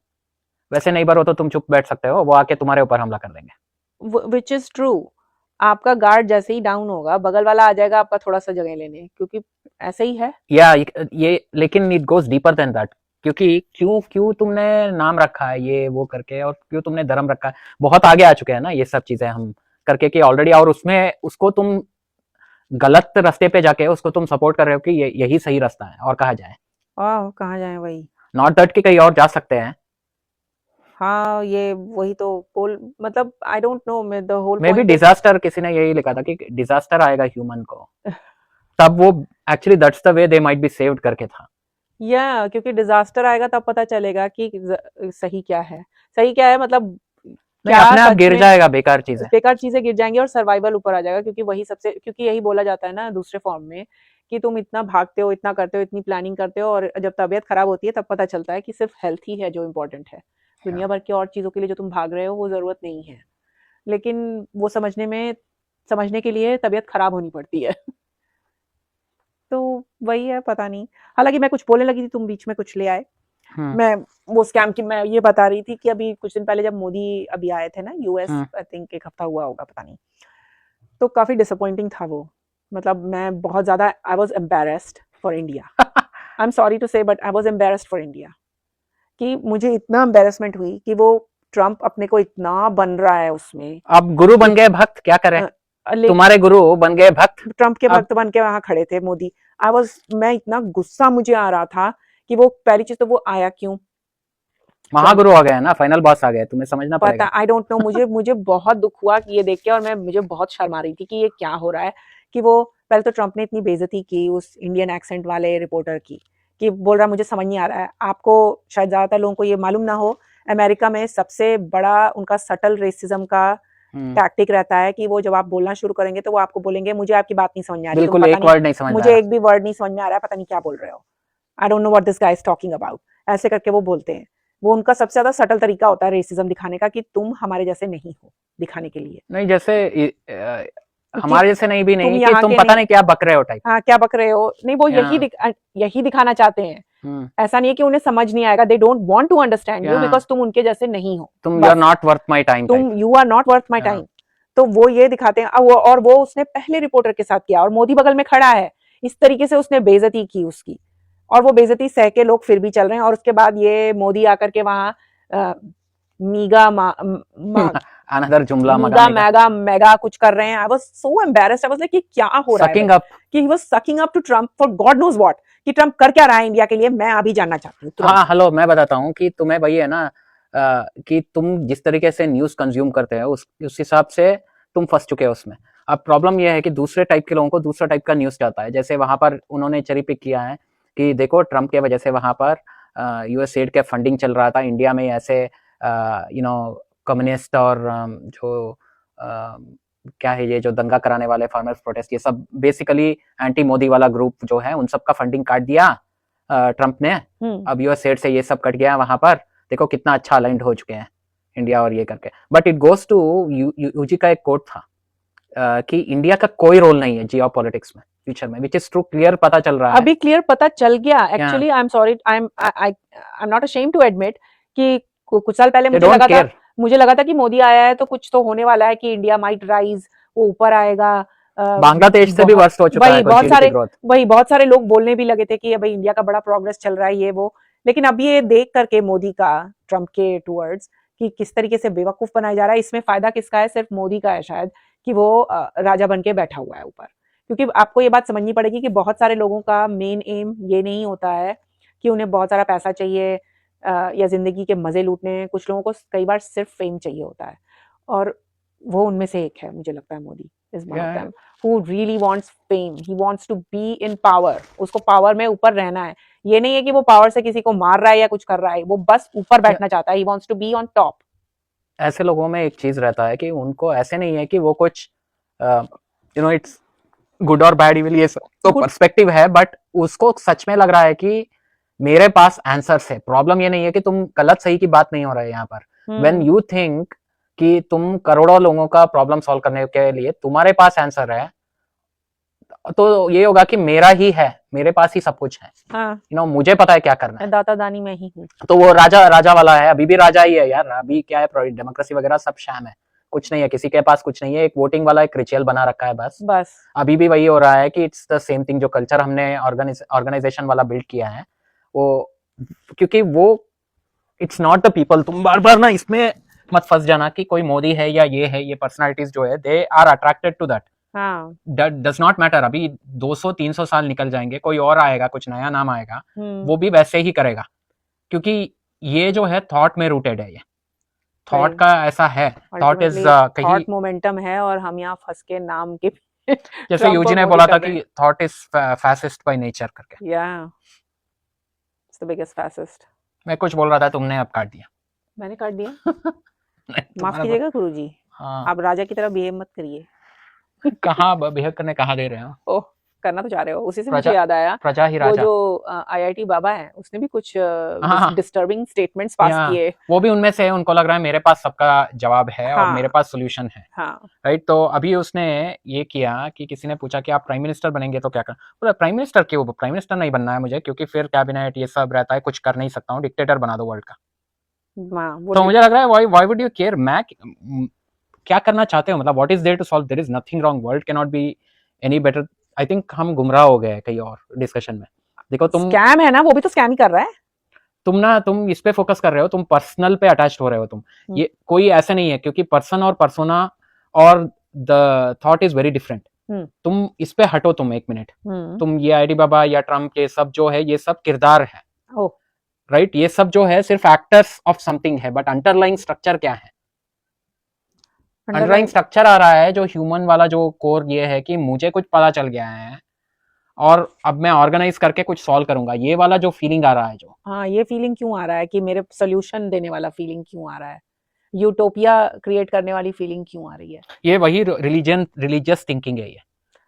वैसे नहीं हो तो तुम चुप बैठ सकते हो, वो आके तुम्हारे ऊपर हमला कर देंगे।
Which is true. आपका गार्ड जैसे ही डाउन होगा बगल वाला आ जाएगा आपका थोड़ा सा जगह लेने, क्योंकि ऐसे ही है।
या ये लेकिन it goes deeper than that, क्योंकि क्यों क्यों तुमने नाम रखा है ये वो करके, और क्यों तुमने धर्म रखा है, बहुत आगे आ चुके हैं ना ये सब चीजें हम करके कि ऑलरेडी, और उसमें उसको तुम गलत रास्ते पे जाके उसको तुम सपोर्ट कर रहे हो कि यही सही रास्ता है, और कहा जाए
कहाँ जाए वही।
नॉट दैट कि कहीं और जा सकते हैं।
हाँ ये वही तो बोल, मतलब आई डोंट नो, मैं the whole
maybe
point
disaster, किसी ने यही लिखा था कि डिजास्टर आएगा ह्यूमन को, तब वो actually that's the way they might be saved करके था।
या क्योंकि डिजास्टर आएगा तब पता चलेगा कि सही क्या है, सही क्या है, मतलब
नहीं
क्या
अपने आप
सच
गिर
में
जाएगा बेकार चीजें।
बेकार चीजें गिर जाएंगी और सर्वाइवल ऊपर आ जाएगा, क्योंकि वही सबसे, क्योंकि यही बोला जाता है ना दूसरे फॉर्म में कि तुम इतना भागते हो, इतना करते हो, इतनी प्लानिंग करते हो, और जब तबीयत खराब होती है तब पता चलता है कि सिर्फ हेल्थ ही है जो इम्पोर्टेंट है, दुनिया भर की और चीजों के लिए जो तुम भाग रहे हो वो जरूरत नहीं है। लेकिन वो समझने के लिए तबीयत खराब होनी पड़ती है। तो वही है, पता नहीं। हालांकि मैं कुछ बोलने लगी थी, तुम बीच में कुछ ले आए। मैं वो स्कैम की मैं ये बता रही थी कि अभी कुछ दिन पहले जब मोदी अभी आए थे ना यूएस, आई थिंक एक हफ्ता हुआ होगा, पता नहीं, तो काफी डिसअपॉइंटिंग था वो। मतलब मैं बहुत ज्यादा I was embarrassed for India. I am sorry to say but I was embarrassed for India, कि मुझे इतना एम्बैरेसमेंट हुई कि वो ट्रम्प अपने को इतना बन रहा है उसमें।
अब गुरु बन गए भक्त, क्या करें, तुम्हारे गुरु बन गए भक्त,
ट्रम्प के भक्त बन के वहां खड़े थे मोदी। मैं इतना गुस्सा मुझे आ रहा था कि वो पहली चीज तो वो आया क्यों,
महागुरु आ गए ना, फाइनल बॉस आ गए, तुम्हें समझना
पता
पड़ेगा।
आई डोंट नो, मुझे बहुत दुख हुआ कि ये देख के, और मुझे बहुत शर्म आ रही थी कि ये क्या हो रहा है। कि वो पहले तो ट्रम्प ने इतनी बेइज्जती की उस इंडियन एक्सेंट वाले रिपोर्टर की, कि बोल रहा मुझे समझ नहीं आ रहा है। आपको शायद ज्यादातर लोगों को ये मालूम ना हो, अमेरिका में सबसे बड़ा उनका सटल रेसिज्म का टैक्टिक रहता है कि वो जब आप बोलना शुरू करेंगे तो वो आपको बोलेंगे मुझे आपकी बात नहीं समझ में आ रही,
बिल्कुल एक वर्ड नहीं समझ
मुझे एक भी वर्ड नहीं समझ में आ रहा है, पता नहीं क्या बोल रहे हो, आई don't know what this guy is talking about, ऐसे करके वो बोलते हैं। वो उनका सबसे ज्यादा सटल तरीका होता है रेसिज्म दिखाने का, कि तुम हमारे जैसे नहीं हो, दिखाने के लिए।
नहीं जैसे हमारे जैसे नहीं भी नहीं कि तुम पता
नहीं,
नहीं क्या बक रहे हो टाइप।
हाँ क्या बक रहे हो, नहीं वो यही दिखाना चाहते हैं। ऐसा नहीं है कि उन्हें समझ नहीं आएगा, they don't want to understand you because तुम उनके जैसे नहीं हो,
तुम you are not worth my time,
तुम you are not worth my time. तो वो ये दिखाते हैं, और वो उसने पहले रिपोर्टर के साथ किया, और मोदी बगल में खड़ा है, इस तरीके से उसने बेइज्जती की उसकी, और वो बेइज्जती सह के लोग फिर भी चल रहे हैं। और उसके बाद ये मोदी आकर के वहां
अनदर जुमला
मेगा कुछ कर रहे हैं। I was so embarrassed, I was like कि क्या हो रहा है, कि he was sucking up to Trump for God knows what, कि ट्रम्प कर क्या रहा है इंडिया के लिए, मैं अभी जानना चाहती हूँ।
हाँ हेलो, मैं बताता हूँ कि तुम्हें वही है ना कि तुम जिस तरीके से न्यूज कंज्यूम करते हो उस हिसाब से तुम फंस चुके हो उसमें। अब प्रॉब्लम यह है कि दूसरे टाइप के लोगों को दूसरा टाइप का न्यूज चाहता है, जैसे वहां पर उन्होंने चेरी पिक किया है कि देखो ट्रम्प के वजह से वहां पर यूएसएड के फंडिंग चल रहा था, इंडिया में ऐसे कम्युनिस्ट और जो क्या है ये जो दंगा कराने वाले फार्मर्स प्रोटेस्ट, ये सब बेसिकली एंटी मोदी वाला ग्रुप जो है उन सब का फंडिंग काट दिया ट्रम्प ने। अब यूएसएड से ये सब कट गया, वहां पर देखो कितना अच्छा अलाइंड हो चुके हैं इंडिया और ये करके। But it goes to UG का एक कोट था कि इंडिया का कोई रोल नहीं है जियो पॉलिटिक्स में फ्यूचर में, विच इज ट्रू, क्लियर पता चल रहा है
अभी, क्लियर पता चल गया actually. I am sorry, I am not ashamed to admit कि कुछ साल पहले मुझे लगा था कि मोदी आया है तो कुछ तो होने वाला है, कि इंडिया माइट राइज, वो ऊपर आएगा।
बांग्लादेश से भी वर्स्ट हो चुका है
बहुत सारे लोग बोलने भी लगे थे कि भाई इंडिया का बड़ा प्रोग्रेस चल रहा है ये वो। लेकिन अब ये देख करके मोदी का ट्रम्प के टूवर्ड्स कि किस तरीके से बेवकूफ बनाया जा रहा है, इसमें फायदा किसका है, सिर्फ मोदी का है शायद, कि वो राजा बन के बैठा हुआ है ऊपर। क्योंकि आपको ये बात समझनी पड़ेगी कि बहुत सारे लोगों का मेन एम ये नहीं होता है कि उन्हें बहुत सारा पैसा चाहिए, या जिंदगी के मजे लूटने हैं। कुछ लोगों को कई बार सिर्फ फेम चाहिए होता है, और वो उनमें से एक है, मुझे लगता है Modi is one of
Yeah,
them who really wants fame, he wants to be in power, उसको पावर में ऊपर रहना है। ये नहीं है कि वो पावर से किसी को मार रहा है या कुछ कर रहा है, वो बस ऊपर बैठना चाहता है, he wants to be on top.
ऐसे लोगों में एक चीज रहता है कि उनको ऐसे नहीं है कि वो कुछ इट्स गुड और बैड इविल, ये सब तो
Good.
पर्सपेक्टिव है, बट उसको सच में लग रहा है कि मेरे पास आंसर्स है। प्रॉब्लम ये नहीं है कि तुम गलत सही की बात नहीं हो रहा है यहाँ पर। व्हेन यू थिंक कि तुम करोड़ों लोगों का प्रॉब्लम सॉल्व करने के लिए तुम्हारे पास आंसर है, तो ये होगा कि मेरा ही है, मेरे पास ही सब कुछ है,
हाँ,
मुझे पता है क्या करना है।
दाता दानी मैं ही हूँ।
तो वो राजा राजा वाला है, अभी भी राजा ही है यार। अभी क्या है, डेमोक्रेसी वगैरह सब शैम है, कुछ नहीं है, किसी के पास कुछ नहीं है। एक वोटिंग वाला एक रिचुअल बना रखा है बस। अभी भी वही हो रहा है कि इट्स द सेम थिंग। जो कल्चर हमने ऑर्गेनाइजेशन वाला बिल्ड किया है, वो क्योंकि वो इट्स नॉट द पीपल। तुम बार बार ना इसमें मत फंस जाना कि कोई मोदी है या ये पर्सनालिटीज जो है, they are attracted to that. That does not matter. अभी 200-300 साल निकल जाएंगे, कोई और आएगा, कुछ नया नाम आएगा, वो भी वैसे ही करेगा, क्योंकि ये जो है थॉट में रूटेड है। ये थॉट का ऐसा है, थॉट इज कहीं
थॉट मोमेंटम है, और हम यहाँ फंस के नाम के
जैसे यूजी ने बोला था कि thought is fascist by nature करके।
या इट्स द बिगेस्ट फैसिस्ट।
मैं कुछ बोल रहा था, तुमने अब काट दिया।
मैंने काट दिया? माफ कीजिएगा गुरुजी।
हाँ,
आप राजा की तरह बिहेव मत करिए।
कहाँ बिहेव करने कहाँ दे रहे हो?
ओह, करना तो चाह रहे हो। उसी से मुझे याद आया,
प्रजा ही
वो
राजा।
जो आईआईटी बाबा है, उसने भी कुछ डिस्टर्बिंग स्टेटमेंट्स पास किए।
वो भी उनमें से, उनको लग रहा है मेरे पास सबका जवाब है और मेरे पास सोल्यूशन है। राइट। तो अभी उसने ये किया कि किसी ने पूछा कि आप प्राइम मिनिस्टर बनेंगे तो क्या कर, बोला प्राइम मिनिस्टर क्यों? प्राइम मिनिस्टर नहीं बनना है मुझे, क्योंकि फिर कैबिनेट ये सब रहता है, कुछ कर नहीं सकता हूँ, डिक्टेटर बना दो वर्ल्ड का। तो मुझे लग रहा है व्हाई वुड यू केयर? मैं क्या करना चाहते हो? मतलब what is there to solve? There is nothing wrong, world can not be any better. I think हम गुमराह हो गए कहीं और डिस्कशन में। देखो, तुम
स्कैम है ना, वो भी तो स्कैम ही कर रहा है।
तुम इस पे फोकस कर रहे हो, तुम पर्सनल पे अटैच्ड हो रहे हो। तुम ये कोई ऐसे नहीं है, क्योंकि पर्सन और पर्सोना और the thought is very different. तुम इस पे हटो, तुम एक मिनट। तुम ये आईडी बाबा या ट्रम्प, ये सब जो है, ये सब किरदार है। राइट, ये सब जो है सिर्फ एक्टर्स ऑफ समथिंग है, बट अंडरलाइंग स्ट्रक्चर क्या है? अंडरलाइंग स्ट्रक्चर आ रहा है जो ह्यूमन वाला, जो कोर ये है कि मुझे कुछ पता चल गया है और अब मैं ऑर्गेनाइज करके कुछ सॉल्व करूंगा। ये वाला जो फीलिंग आ रहा है, जो
ये फीलिंग क्यों आ रहा है कि मेरे सोल्यूशन देने वाला फीलिंग क्यों आ रहा है? यूटोपिया क्रिएट करने वाली फीलिंग क्यों आ रही है?
ये वही रिलीजियस थिंकिंग है ये।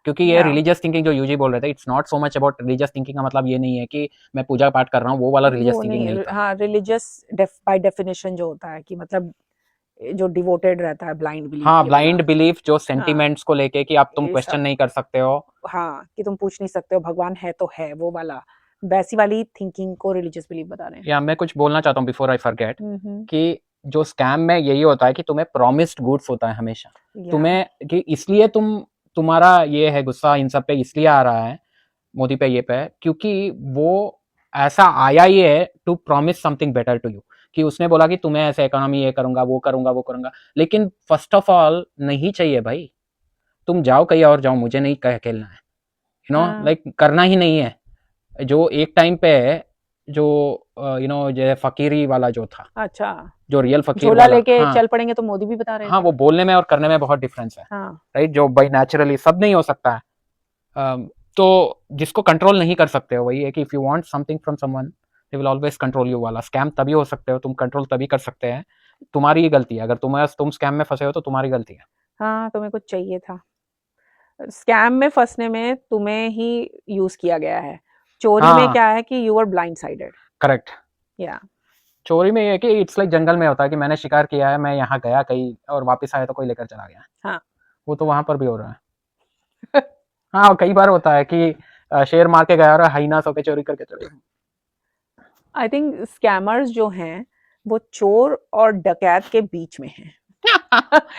क्योंकि ये रिलीजियस थिंकिंग जो यूजी बोल रहे थे, it's not so much about religious thinking का मतलब ये नहीं है कि मैं पूजा पाठ कर रहा हूँ, वो वाला रिलीजियस थिंकिंग नहीं था।
हाँ, रिलीजियस बाय डेफिनेशन जो होता है कि मतलब जो डिवोटेड रहता है, ब्लाइंड बिलीफ।
हाँ, ब्लाइंड बिलीफ, जो सेंटिमेंट्स को लेके कि आप तुम क्वेश्चन नहीं कर सकते हो।
हाँ, कि तुम पूछ नहीं सकते हो, भगवान है तो है, वो वाला, वैसी वाली थिंकिंग को रिलीजियस बिलीफ बता रहे हैं।
या मैं कुछ बोलना चाहता हूँ बिफोर आई फॉरगेट, कि जो स्कैम में यही होता है कि तुम्हें प्रॉमिस्ड गुड्स होता है हमेशा। तुम्हें कि इसलिए तुम्हारा ये है गुस्सा इन सब पे इसलिए आ रहा है, मोदी पे, ये पे, क्योंकि वो ऐसा आया ही है to promise something better to you. कि उसने बोला कि तुम्हें ऐसे इकोनॉमी ये करूंगा, वो करूंगा, वो करूंगा। लेकिन फर्स्ट ऑफ ऑल नहीं चाहिए भाई, तुम जाओ कहीं और जाओ, मुझे नहीं खेलना है। लाइक करना ही नहीं है। जो एक टाइम पे जो जो फकीरी वाला जो था,
अच्छा,
जो रियल फकीर
झोला लेके चल पड़ेंगे, तो मोदी भी बता रहे हैं।
हाँ, वो बोलने में और करने में बहुत डिफरेंस है। राइट, जो बाई नेचुरली सब नहीं हो सकता है। तो जिसको कंट्रोल नहीं कर सकते हो, वही है कि if you want something from someone, they will always control you वाला। स्कैम तभी हो सकते हो, तुम कंट्रोल तभी कर सकते हैं, तुम्हारी ही गलती है। अगर तुम स्कैम में फंसे हो तो तुम्हारी गलती है।
हाँ, तुम्हें कुछ चाहिए था। स्कैम में फंसने में तुम्हें ही यूज किया गया है। चोरी में क्या है कि you are blind sided.
Correct.
या
चोरी में ये है कि इट्स लाइक जंगल में होता है कि मैंने शिकार किया है, मैं यहाँ गया कहीं और वापस आया तो कोई लेकर चला गया।
हाँ,
वो तो वहां पर भी हो रहा है। हाँ, कई बार होता है कि शेर मार के गया और हाइना सो के चोरी करके चले।
आई थिंक स्कैमर्स जो हैं वो चोर और डकैत के बीच में हैं।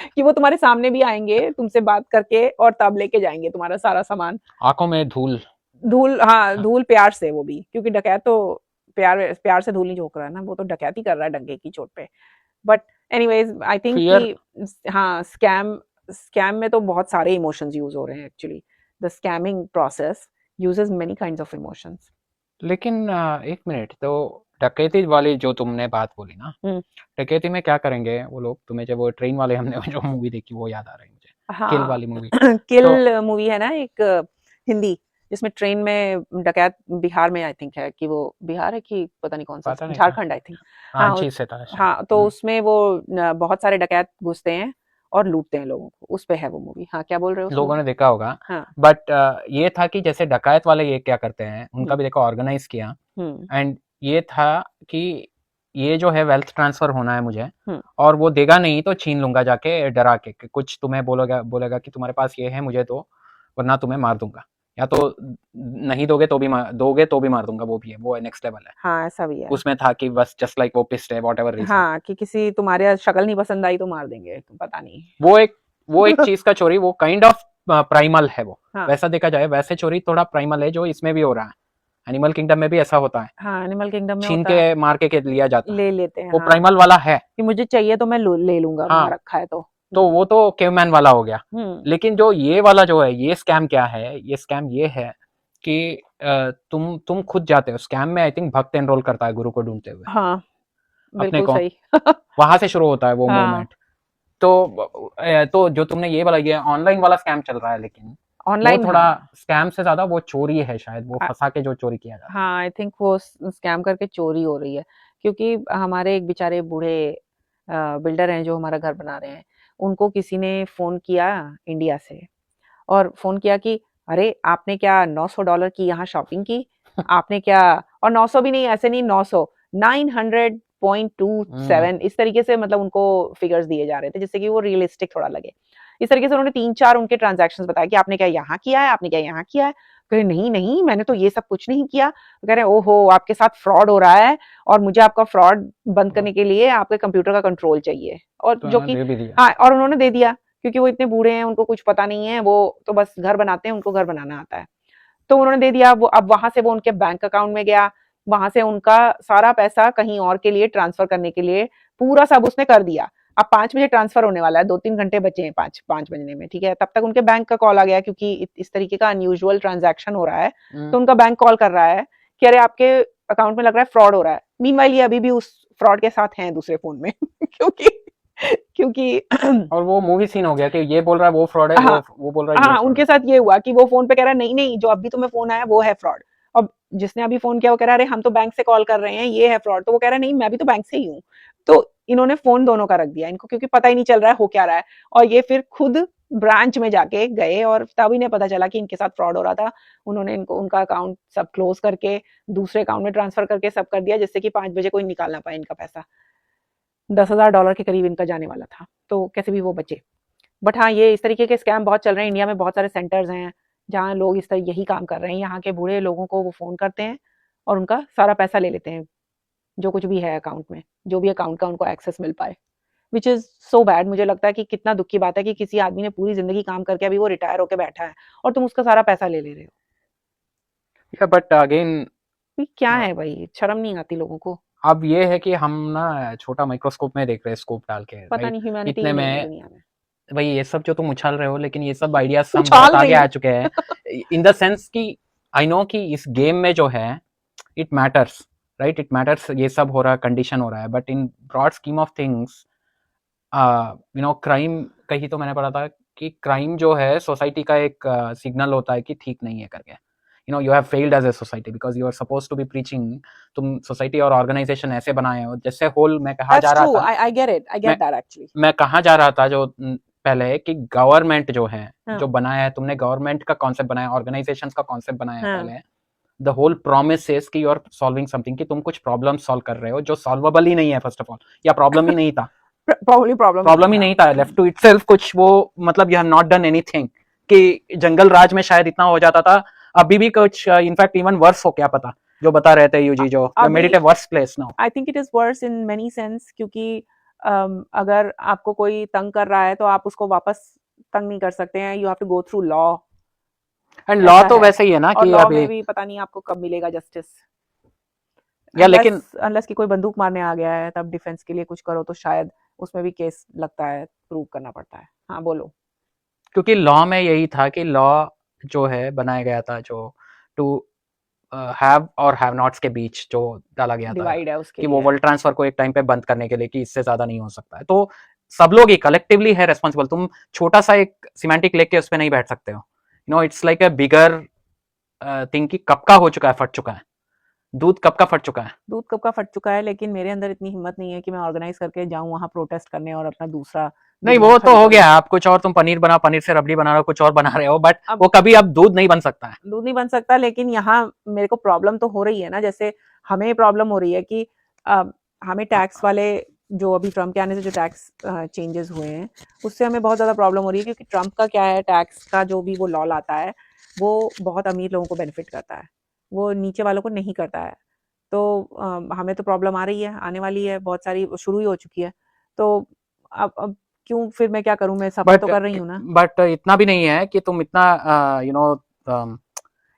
कि वो तुम्हारे सामने भी आएंगे तुमसे बात करके, और तब लेके जाएंगे तुम्हारा सारा सामान।
आंखों में धूल।
हाँ, धूल प्यार से, वो भी, क्योंकि डकैत तो प्यार से धूल नहीं झोंक रहा है ना, वो तो डकैती कर रहा है डंके की चोट पे। बट एनीवेज, आई थिंक कि हाँ, स्कैम में तो बहुत सारे इमोशंस यूज हो रहे हैं। Actually the scamming process uses many kinds of emotions.
लेकिन एक मिनट, तो डकैती वाली जो तुमने बात बोली ना,
हम्म।
डकैती में क्या करेंगे वो लोग, तुम्हें जब वो ट्रेन वाले हमने जो मूवी देखी वो याद आ रही है मुझे, किल
हाँ
वाली मूवी। तो
किल मूवी है ना एक हिंदी, जिसमें ट्रेन में डकैत बिहार में आई थिंक है, कि वो बिहार है कि पता नहीं कौन सा,
पता नहीं क्या,
झारखंड आई थिंक। हाँ
रांची से था शायद।
हाँ, तो उसमें वो बहुत सारे डकैत घुसते हैं और लूटते हैं लोगों को, उस पे है वो मूवी। हाँ क्या बोल रहे हो उस
लोगों
मूवी?
ने देखा होगा।
हाँ।
बट ये था कि जैसे डकैत वाले ये क्या करते हैं, उनका
हम्म।
भी देखो ऑर्गेनाइज किया,
हम्म।
एंड ये था कि ये जो है वेल्थ ट्रांसफर होना है मुझे,
हम्म।
और वो देगा नहीं तो छीन लूंगा जाके डरा के, कि कुछ तुम्हें बोलेगा बोलेगा कि तुम्हारे पास ये है मुझे दो, वरना तुम्हें मार दूंगा, या तो नहीं दोगे तो भी दोगे तो भी मार दूंगा, वो भी है, वो नेक्स्ट लेवल है।
हाँ ऐसा भी है।
उसमें था कि बस जस्ट लाइक वो पिस्ड है वॉट एवर रीजन।
हाँ कि किसी तुम्हारे शक्ल नहीं पसंद आई तो मार देंगे, तुम पता नहीं।
वो एक चीज का चोरी, वो काइंड ऑफ प्राइमल है वो,
हाँ
वैसा देखा जाए वैसे चोरी थोड़ा प्राइमल है, जो इसमें भी हो रहा है। एनिमल किंगडम में भी ऐसा होता है,
हाँ, एनिमल किंगडम में
छीन
होता है।
के मार के लिया जाता है,
ले लेते हैं
वो
हाँ,
प्राइमल वाला है।
कि मुझे चाहिए तो मैं ले लूंगा, वहां
हाँ,
रखा है तो।
तो वो तो केवमैन वाला हो गया।
हम्म।
लेकिन जो ये वाला जो है, ये स्कैम क्या है, ये स्कैम ये है कि तुम खुद जाते हो स्कैम में, आई थिंक भक्त एनरोल करता है गुरु को ढूंढते हुए
हाँ
अपने
बिल्कुल
को,
सही।
वहां से शुरू होता है वो
हाँ
मूवमेंट। तो जो तुमने ये वाला, ये ऑनलाइन वाला स्कैम चल रहा है, लेकिन वो
ऑनलाइन
थोड़ा
हाँ।
स्कैम से ज्यादा वो चोरी है शायद, वो फंसा के जो चोरी किया जाता
हाँ आई थिंक वो स्कैम करके चोरी हो रही है, क्योंकि हमारे एक बेचारे बूढ़े बिल्डर हैं जो हमारा घर बना रहे हैं, उनको किसी ने फोन किया इंडिया से, और फोन किया कि अरे आपने क्या $900 की यहाँ शॉपिंग की,
है।
आपने क्या, और 900 भी नहीं, ऐसे नहीं, 900, 900.27 इस तरीके से, मतलब उनको फिगर्स दिए जा रहे थे जिससे कि वो रियलिस्टिक थोड़ा लगे। इस तरीके से उन्होंने 3-4 उनके ट्रांजैक्शंस बताया कि आपने क्या यहाँ किया है, आपने क्या यहाँ किया है। कह रहे नहीं नहीं मैंने तो ये सब कुछ नहीं किया। तो कह रहे ओहो आपके साथ फ्रॉड हो रहा है, और मुझे आपका फ्रॉड बंद करने के लिए आपके कंप्यूटर का कंट्रोल चाहिए, और
तो
जो
इन्होंने
कि
दे भी दिया।
हाँ, और उन्होंने दे दिया, क्योंकि वो इतने बूढ़े हैं, उनको कुछ पता नहीं है, वो तो बस घर बनाते हैं, उनको घर बनाना आता है। तो उन्होंने दे दिया वो, अब वहां से वो उनके बैंक अकाउंट में गया, वहां से उनका सारा पैसा कहीं और के लिए ट्रांसफर करने के लिए पूरा सब उसने कर दिया। अब 5 बजे ट्रांसफर होने वाला है, 2-3 घंटे बचे हैं, पांच पांच बजने में, ठीक है, तब तक उनके बैंक का कॉल आ गया, क्योंकि इस तरीके का अनयूजुअल ट्रांजैक्शन हो रहा है। तो उनका बैंक कॉल कर रहा है कि अरे आपके अकाउंट में लग रहा है फ्रॉड हो रहा है। मीनवाइल ये अभी भी उस फ्रॉड के साथ हैं दूसरे फोन में क्योंकि क्योंकि
और वो मूवी सीन हो गया कि ये बोल रहा है वो फ्रॉड है,
हाँ
वो बोल रहा है ये
हाँ,
फ्रॉड
उनके
है।
साथ ये हुआ कि वो फोन पे कह रहा है नहीं नहीं जो अभी तुम्हें फोन आया वो है फ्रॉड। अब जिसने अभी फोन किया वो कह रहा है अरे हम तो बैंक से कॉल कर रहे हैं, ये है फ्रॉड। तो वो कह रहा है नहीं मैं भी तो बैंक से ही हूँ। तो इन्होंने फोन दोनों का रख दिया इनको, क्योंकि पता ही नहीं चल रहा है हो क्या रहा है। और ये फिर खुद ब्रांच में जाके गए, और तब इन्हें पता चला कि इनके साथ फ्रॉड हो रहा था। उन्होंने इनको उनका अकाउंट सब क्लोज करके दूसरे अकाउंट में ट्रांसफर करके सब कर दिया, जिससे कि 5 बजे कोई निकाल ना पाए इनका पैसा। $10,000 के करीब इनका जाने वाला था, तो कैसे भी वो बचे। बट हाँ, ये इस तरीके के स्कैम बहुत चल रहे हैं इंडिया में, बहुत सारे सेंटर्स हैं जहाँ लोग इस तरह यही काम कर रहे हैं। यहाँ के बूढ़े लोगों को वो फ़ोन करते हैं और उनका सारा पैसा ले लेते हैं, जो कुछ भी है अकाउंट में, जो भी अकाउंट का उनको एक्सेस मिल पाए। Which is so bad. मुझे लगता है कि कितना दुःख की बात है कि किसी आदमी ने पूरी ज़िंदगी काम करके अभी वो रिटायर होके बैठा है और तुम उसका सारा पैसा ले ले रहे
या बट अगेन,
हो। ये क्या है भाई, शर्म नहीं आती लोगों को?
अब ये है कि हम ना छोटा माइक्रोस्कोप में देख रहे हैं, स्कोप डाल के,
पता
राइट।
नहीं, ह्यूमैनिटी
इतने
ही नहीं है
में
दुनिया में।
भाई ये सब जो तुम उछाल रहे हो, लेकिन ये सब आइडियाज हम बहुत
उछाल
आगे
रही
आ
हूँ।
चुके हैं, इन द सेंस कि आई नो कि इस गेम में जो है it matters, right, it matters, ये सब हो रहा है, कंडीशन हो रहा है, but in broad scheme of things, crime, कहीं तो मैंने पढ़ा था कि क्राइम जो है सोसाइटी का एक सिग्नल होता है कि ठीक नहीं है करके, you have failed as a society because you are suppose to be preaching. तुम सोसाइटी और ऑर्गेनाइजेशन ऐसे बनाए हो, जैसे होल, मैं कहा जा
दैट्स
रहा
ट्रू,
था,
आई गेट इट, आई
मैं
गेट दैट एक्चुअली।
मैं कहाँ जा रहा था जो पहले, कि गवर्नमेंट जो है,
हाँ
जो बनाया है तुमने, गवर्नमेंट का कॉन्सेप्ट बनाया, ऑर्गेनाइजेशन का कॉन्सेप्ट बनाया है
हाँ।
पहले, द होल प्रॉमिस इज कि यू आर सॉल्विंग समथिंग, कि तुम कुछ प्रॉब्लम सॉल्व कर रहे हो जो सॉल्वेबल ही नहीं है फर्स्ट ऑफ ऑल, या प्रॉब्लम ही नहीं था,
प्रॉब्लम प्रॉब्लम ही नहीं
प्रॉब्लम ही
था।
नहीं था, लेफ्ट टू इटसेल्फ कुछ वो, मतलब you have not done anything, कि जंगल राज में शायद इतना हो जाता था, अभी भी कुछ इनफैक्ट इवन वर्स हो, क्या पता, जो बता रहे थे यूजी, जो मेड इट
अभी
a worse place now.
I think it is worse in many sense, क्योंकि अगर आपको कोई तंग कर रहा है तो आप उसको वापस तंग नहीं कर सकते हैं, you have to go through law.
And law
ऐसा
तो
है।
वैसे ही है ना
और
कि
लॉ
अभी,
में भी पता नहीं आपको कब मिलेगा जस्टिस,
या
अनलेस
लेकिन
अनलेस कि कोई बंदूक मारने आ गया है, तब डिफेंस के लिए कुछ करो तो शायद उसमें भी केस लगता है, प्रूव करना पड़ता है। हाँ बोलो।
क्योंकि लॉ में यही था कि लॉ जो है बनाया गया था जो टू हैव और हैव नॉट्स के बीच जो डाला गया था
डिवाइड है उसके
कि वो
लिए।
वर्ल्ड ट्रांसफर को एक टाइम पे बंद करने के लिए कि इससे ज्यादा नहीं हो सकता है, तो सब लोग ही कलेक्टिवली है रेस्पॉन्सिबल। तुम छोटा सा एक सिमेंटिक लेके उस पर नहीं बैठ सकते हो, you know, it's like a bigger thing कि कब का हो चुका है, फट चुका है दूध, कब का फट चुका है।
दूध कब का फट चुका है, लेकिन मेरे अंदर इतनी हिम्मत नहीं है कि मैं ऑर्गेनाइज करके जाऊं वहां प्रोटेस्ट करने और अपना दूसरा
नहीं
बिजनेस
वो तो
खड़ी
हो
करूं।
गया, आप कुछ और, तुम पनीर बनाओ, पनीर से रबड़ी बना रहे हो, कुछ और बना रहे हो, बट
अब
वो कभी अब दूध नहीं बन सकता है।
दूध नहीं बन सकता, लेकिन यहाँ मेरे को प्रॉब्लम तो हो रही है ना, जैसे हमें प्रॉब्लम हो रही है कि हमें टैक्स वाले, जो अभी ट्रम्प के आने से जो टैक्स चेंजेस हुए हैं उससे हमें बहुत ज़्यादा प्रॉब्लम हो रही है, क्योंकि ट्रम्प का क्या है, टैक्स का जो भी वो लॉ लाता है वो बहुत अमीर लोगों को बेनिफिट करता है, वो नीचे वालों को नहीं करता है। तो हमें तो प्रॉब्लम आ रही है, आने वाली है, बहुत सारी शुरू ही हो चुकी है। तो अब क्यों फिर मैं क्या करूं, मैं सफ़र तो
बट
कर रही हूँ ना।
बट इतना भी नहीं है कि तुम इतना यू नो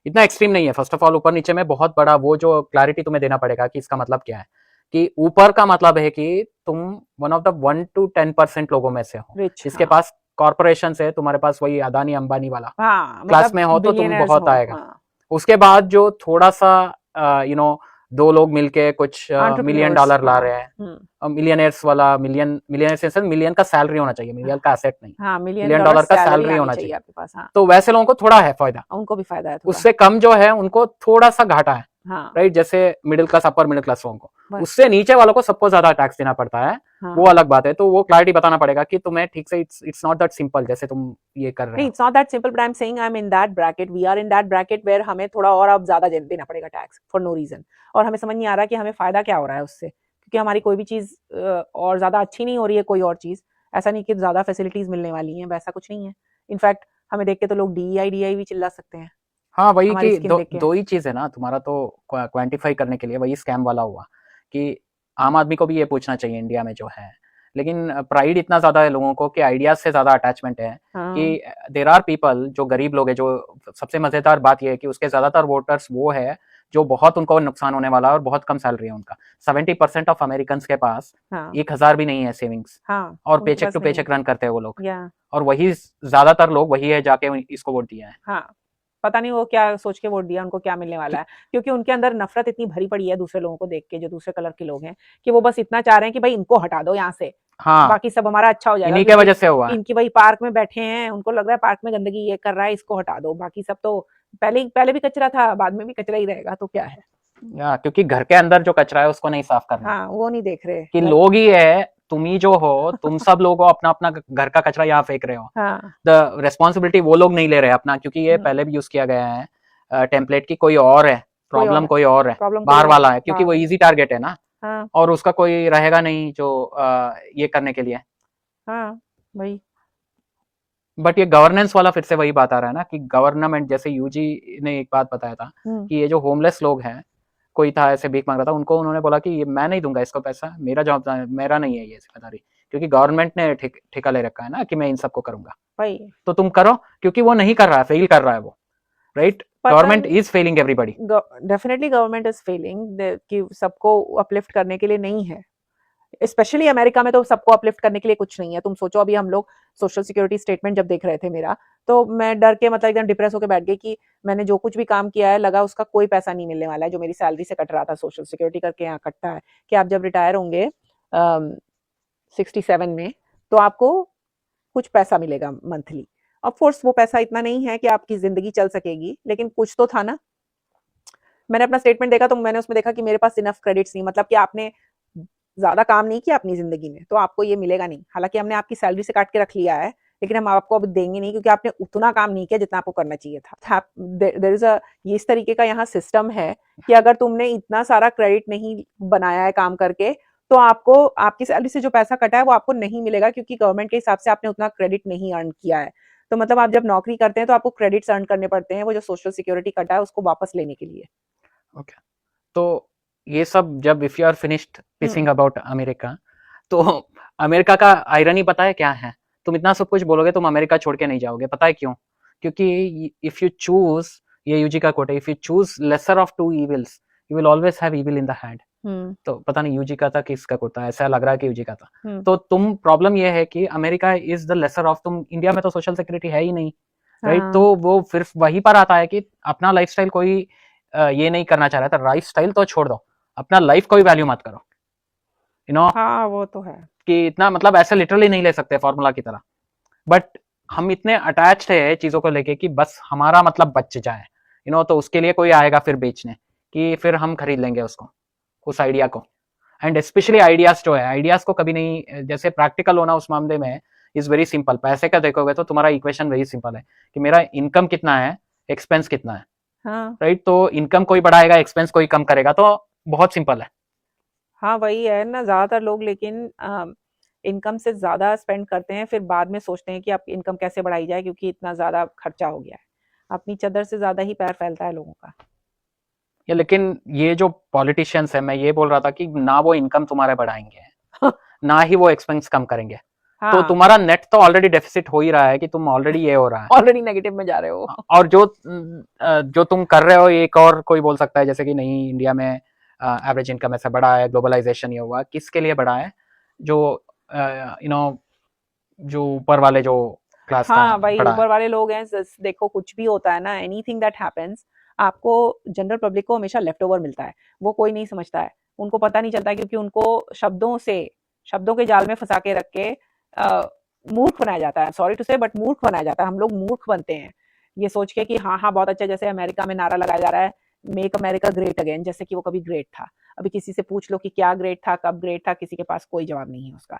इतना एक्सट्रीम नहीं है। फर्स्ट ऑफ ऑल ऊपर नीचे में बहुत बड़ा वो जो क्लैरिटी तुम्हें देना पड़ेगा कि इसका मतलब क्या है, कि ऊपर का मतलब है कि तुम वन ऑफ द 1 to 10% लोगों में से हो
रिच,
जिसके
हाँ
पास कॉर्पोरेशन है, तुम्हारे पास वही अदानी अंबानी वाला
हाँ,
क्लास
मतलब
में हो तो तुम
बिलियनर्स
बहुत
हो,
आएगा।
हाँ,
उसके बाद जो थोड़ा सा यू नो दो लोग मिलके कुछ मिलियन
एंटरप्रेन्योर्स,
डॉलर ला
हाँ,
रहे हैं, मिलियनर्स वाला, मिलियनर्स मिलियन का सैलरी होना चाहिए, मिलियन का एसेट नहीं,
हाँ, मिलियन
मिलियन
डॉलर
डॉलर का
सैलरी
सैलरी
आनी
होना
चाहिए
चाहिए।
आपके पास, हाँ,
तो वैसे लोगों को थोड़ा है फायदा,
उनको भी फायदा है थोड़ा,
उससे कम जो है उनको थोड़ा सा घाटा है,
हाँ,
राइट। जैसे middle class, upper middle class लोगों को,
बस,
उससे नीचे वालों को सबको ज्यादा टैक्स देना पड़ता है, वो
हाँ।
अलग बात है। तो वो क्लैरिटी बताना पड़ेगा कि तुम्हें ठीक से, इट्स नॉट दैट सिंपल जैसे तुम ये कर रहे
नहीं,
हो।
It's not that simple, but I am saying I am in that bracket, we are in that bracket where हमें थोड़ा और अब ज्यादा देना पड़ेगा टैक्स फॉर नो रीजन, और हमें समझ नहीं आ रहा कि हमें फायदा क्या हो रहा है उससे, क्योंकि हमारी कोई भी चीज और ज्यादा अच्छी नहीं हो रही है, कोई और चीज ऐसा नहीं कि ज्यादा फैसिलिटीज मिलने वाली हैं, वैसा कुछ नहीं है। इनफैक्ट हमें देख के तो लोग डीईआई भी चिल्ला सकते हैं,
हाँ वही
हमारी
कि
स्किन देख के।
दो ही चीज है ना तुम्हारा, तो क्वांटिफाई करने के लिए वही स्कैम वाला हुआ कि आम आदमी को भी ये पूछना चाहिए इंडिया में जो है, लेकिन प्राइड इतना ज्यादा है लोगों को कि आइडियाज से ज्यादा अटैचमेंट है
हाँ,
कि देर आर पीपल जो गरीब लोग है, जो सबसे मजेदार बात यह है कि उसके ज्यादातर वोटर्स वो है जो बहुत उनको नुकसान होने वाला है और बहुत कम सैलरी है उनका। 70% ऑफ अमेरिकन के पास
हाँ,
1,000 भी नहीं है सेविंग्स,
हाँ,
और
उनके
पेचेक
पास
टू
नहीं है,
पेचेक रन करते हैं वो लोग,
या
और वही ज्यादातर लोग वही है जाके इसको वोट दिया है।
हाँ, पता नहीं वो क्या सोच के वोट दिया, उनको क्या मिलने वाला है, क्योंकि उनके अंदर नफरत इतनी भरी पड़ी है दूसरे लोगों को देख के, जो दूसरे कलर के लोग हैं, कि वो बस इतना चाह रहे हैं कि भाई इनको हटा दो यहाँ से,
हाँ
बाकी सब हमारा अच्छा हो जाएगा,
इन्हीं
कि
के
भाई
वजह से हुआ है।
इनकी भाई पार्क में बैठे हैं, उनको लग रहा है पार्क में गंदगी ये कर रहा है, इसको हटा दो, बाकी सब तो पहले भी कचरा था, बाद में भी कचरा ही रहेगा, तो क्या है।
क्योंकि घर के अंदर जो कचरा है उसको नहीं साफ करना,
हाँ, वो नहीं देख रहे
कि
घर।
लोग ही है, तुम ही जो हो, तुम सब लोग हो अपना अपना घर का कचरा यहाँ फेंक रहे हो,
हाँ,
द रेस्पॉन्सिबिलिटी वो लोग नहीं ले रहे अपना, क्योंकि ये पहले भी यूज किया गया है टेम्पलेट की, कोई और है,
कोई और
प्रॉब्लम
है,
कोई और है,
प्रॉब्लम कोई
बाहर
और
वाला
है,
है, क्योंकि वो
बाहर,
इजी टारगेट है ना,
हाँ,
और उसका कोई रहेगा नहीं जो ये करने के लिए।
हाँ, भाई,
बट ये गवर्नेंस वाला फिर से वही बात आ रहा है ना, कि गवर्नमेंट, जैसे यूजी ने एक बात बताया था कि ये जो होमलेस लोग हैं, कोई था ऐसे भीख मांग रहा था, उनको उन्होंने बोला कि ये मैं नहीं दूंगा इसको पैसा, मेरा जवाब, मेरा नहीं है ये जिम्मेदारी, क्योंकि गवर्नमेंट ने ठेका ले रखा है ना कि मैं इन सबको करूंगा,
भाई,
तो तुम करो, क्योंकि वो नहीं कर रहा है, फेल कर रहा है वो, राइट।
पता
गवर्नमेंट
नहीं,
is failing everybody.
Definitely government is failing, कि सबको अपलिफ्ट करने के लिए नहीं है, स्पेशली अमेरिका में तो सबको अपलिफ्ट करने के लिए कुछ नहीं है। तुम सोचो, अभी हम लोग सोशल सिक्योरिटी स्टेटमेंट जब देख रहे थे मेरा, तो मैं डर के मतलब एकदम डिप्रेस होकर बैठ गई कि मैंने जो कुछ भी काम किया है लगा उसका कोई पैसा नहीं मिलने वाला है, जो मेरी सैलरी से कट रहा था, सोशल सिक्योरिटी करके यहाँ कटता है कि आप जब रिटायर होंगे 67 में, तो आपको कुछ पैसा मिलेगा मंथली। ऑफ कोर्स वो पैसा इतना नहीं है कि आपकी जिंदगी चल सकेगी, लेकिन कुछ तो था ना। मैंने अपना स्टेटमेंट देखा तो मैंने उसमें देखा कि मेरे पास इनफ क्रेडिट्स नहीं, मतलब कि आपने ज्यादा काम नहीं किया अपनी जिंदगी में तो आपको ये मिलेगा नहीं, हालांकि हमने आपकी सैलरी से काट के रख लिया है, लेकिन हम आपको अब देंगे नहीं, क्योंकि आपने उतना काम नहीं किया जितना आपको करना चाहिए था। देयर इज ये इस तरीके का यहाँ सिस्टम है कि अगर तुमने इतना सारा क्रेडिट नहीं बनाया है काम करके, तो आपको आपकी सैलरी से जो पैसा कटा है वो आपको नहीं मिलेगा, क्योंकि गवर्नमेंट के हिसाब से आपने उतना क्रेडिट नहीं अर्न किया है। तो मतलब आप जब नौकरी करते हैं तो आपको क्रेडिट्स अर्न करने पड़ते हैं, वो जो सोशल सिक्योरिटी कटा है उसको वापस लेने के लिए।
ओके, तो ये सब जब if you are finished pissing about America, तो अमेरिका का आयरनी पता है क्या है, तुम इतना सब कुछ बोलोगे, तुम अमेरिका छोड़ के नहीं जाओगे, पता है क्यों? क्योंकि इफ यू चूज, ये यूजी का कोट है, if you choose lesser of two evils you will always have evil in the hand. तो पता नहीं यूजी का था किसका कोट था, ऐसा लग रहा है कि यूजी का था। तो तुम प्रॉब्लम ये है कि America is the lesser of, तुम इंडिया में तो सोशल सिक्योरिटी है ही नहीं, राइट। तो वो फिर वहीं पर आता है कि अपना लाइफस्टाइल कोई ये नहीं करना चाह रहा था, लाइफ स्टाइल तो छोड़ दो, अपना लाइफ को भी वैल्यू मत करो, यू नो,
हाँ वो तो है।
कि इतना मतलब ऐसे लिटरली नहीं ले सकते फॉर्मूला की तरह, बट हम इतने अटैच्ड है चीजों को लेके कि बस हमारा मतलब बच जाए, यू नो, तो उसके लिए कोई आएगा फिर बेचने कि फिर हम खरीद लेंगे उसको, उस आइडिया को। एंड स्पेशली आइडियाज जो है, आइडियाज को कभी नहीं, जैसे प्रैक्टिकल होना उस मामले में इज वेरी सिंपल। पैसे का देखोगे तो तुम्हारा इक्वेशन वेरी सिंपल है कि मेरा इनकम कितना है, एक्सपेंस कितना है,
हाँ
राइट? तो इनकम कोई बढ़ाएगा, एक्सपेंस कोई कम करेगा, तो बहुत सिंपल है।
हाँ वही है ना, ज्यादातर लोग लेकिन इनकम से ज्यादा स्पेंड करते हैं, फिर बाद में सोचते हैं कि अब इनकम कैसे बढ़ाई जाए क्योंकि इतना ज्यादा खर्चा हो गया है। अपनी चादर से ज्यादा ही पैर फैलता है लोगों का।
ये लेकिन ये जो पॉलिटिशियंस है, मैं ये बोल रहा था कि ना वो इनकम तुम्हारे बढ़ाएंगे ना ही वो एक्सपेंस कम करेंगे, तो
हाँ
तुम्हारा नेट तो ऑलरेडी डेफिसिट हो ही रहा है कि तुम ऑलरेडी ये हो रहा है,
ऑलरेडी नेगेटिव में जा रहे हो।
और जो तुम कर रहे हो, एक और कोई बोल सकता है जैसे कि नहीं, इंडिया में एवरेज इनकम ऐसा बढ़ा है, ग्लोबलाइजेशन ये हुआ, किसके लिए बढ़ा है? जो यू नो जो ऊपर वाले जो क्लास का
हाँ भाई,
बढ़ा है।
ऊपर वाले लोग हैं। देखो कुछ भी होता है ना, एनीथिंग दैट हैपेंस, आपको जनरल पब्लिक को हमेशा लेफ्ट ओवर मिलता है। वो कोई नहीं समझता है, उनको पता नहीं चलता है क्योंकि उनको शब्दों के जाल में फंसा के रख के मूर्ख बनाया जाता है। सॉरी टू से बट मूर्ख बनाया जाता है। हम लोग मूर्ख बनते हैं ये सोच के कि हाँ हाँ बहुत अच्छा, जैसे अमेरिका में नारा लगाया जा रहा है मेक अमेरिका ग्रेट अगेन, जैसे कि वो कभी ग्रेट था। अभी किसी से पूछ लो कि क्या ग्रेट था, कब ग्रेट था, किसी के पास कोई जवाब नहीं है उसका।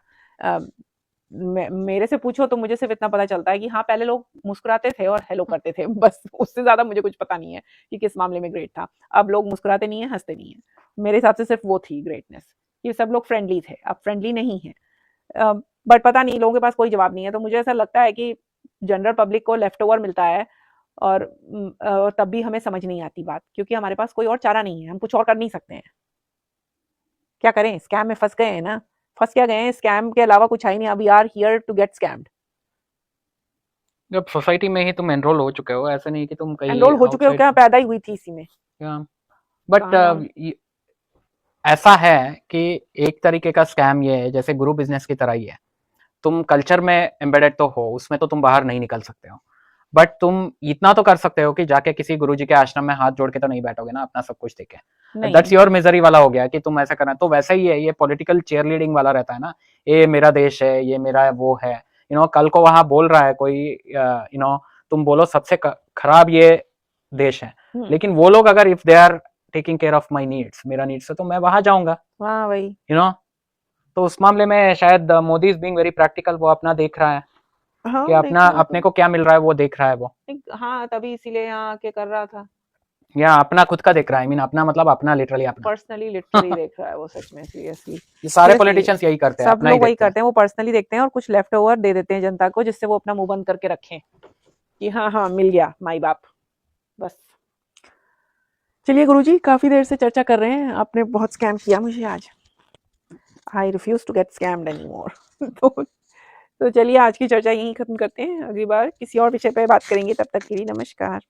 मेरे से पूछो तो मुझे सिर्फ इतना पता चलता है कि हाँ पहले लोग मुस्कुराते थे और हेलो करते थे, बस उससे ज्यादा मुझे कुछ पता नहीं है कि किस मामले में ग्रेट था। अब लोग मुस्कुराते नहीं है, हंसते नहीं है। मेरे हिसाब से सिर्फ वो थी ग्रेटनेस, कि सब लोग फ्रेंडली थे, अब फ्रेंडली नहीं है। बट पता नहीं, लोगों के पास कोई जवाब नहीं है। तो मुझे ऐसा लगता है कि जनरल पब्लिक को लेफ्ट ओवर मिलता है, और तब भी हमें समझ नहीं आती बात, क्योंकि हमारे पास कोई और चारा नहीं है, हम कुछ और कर नहीं सकते हैं। क्या करें, स्कैम में फंस गए हैं ना। फंस क्या गए हैं, स्कैम के अलावा कुछ है ही नहीं। We are here to get scammed.
जब सोसाइटी में ही तुम एनरोल हो चुके हो, ऐसा नहीं कि तुम कहीं
एनरोल हो चुके हो
आउटसाइड।
क्या, पैदा ही हुई थी इसी में।
बट
कहाँ नाम।
ऐसा है कि एक तरीके का स्कैम ये है, जैसे गुरु बिजनेस की तरह ही है। तुम कल्चर में एम्बेडेड तो हो, उसमें तो तुम बाहर नहीं निकल सकते हो, बट तुम इतना तो कर सकते हो कि जाके किसी गुरु जी के आश्रम में हाथ जोड़ के तो नहीं बैठोगे ना अपना सब कुछ देके।
नहीं।
दैट्स योर मिजरी वाला हो गया कि तुम ऐसा करना। तो वैसा ही है, ये पॉलिटिकल चेयर लीडिंग वाला रहता है ना, ये मेरा देश है, ये मेरा वो है, यू नो, कल को वहां बोल रहा है कोई, यू नो, तुम बोलो सबसे खराब ये देश है, लेकिन वो लोग अगर if they are taking care of my needs, मेरा नीड्स है, तो मैं वहां जाऊंगा,
हाँ वही।
You know. तो उस मामले में शायद Modi is being very practical, वो अपना देख रहा है
हाँ
कि अपना
देखो
अपने को क्या मिल रहा है वो देख रहा है वो,
हाँ तभी इसीलिए यहाँ आके कर रहा था।
या अपना खुद का देख रहा है, आई मीन अपना मतलब अपना लिटरली अपना
पर्सनली लिटरली देख रहा है वो, सच में सीरियसली।
ये सारे पॉलिटिशियंस यही करते हैं,
सब
अपना ही
लोग वही
देखते हैं।
करते हैं, वो पर्सनली देखते हैं और कुछ लेफ्ट ओवर दे देते हैं जनता को, जिससे वो अपना मुंह बंद करके रखें कि हाँ हाँ मिल गया माई बाप, बस। चलिए गुरुजी, काफी देर से चर्चा कर रहे हैं, आपने बहुत स्कैम किया मुझे आज। I refuse to get scammed any more. तो चलिए आज की चर्चा यहीं खत्म करते हैं, अगली बार किसी और विषय पर बात करेंगे। तब तक के लिए नमस्कार।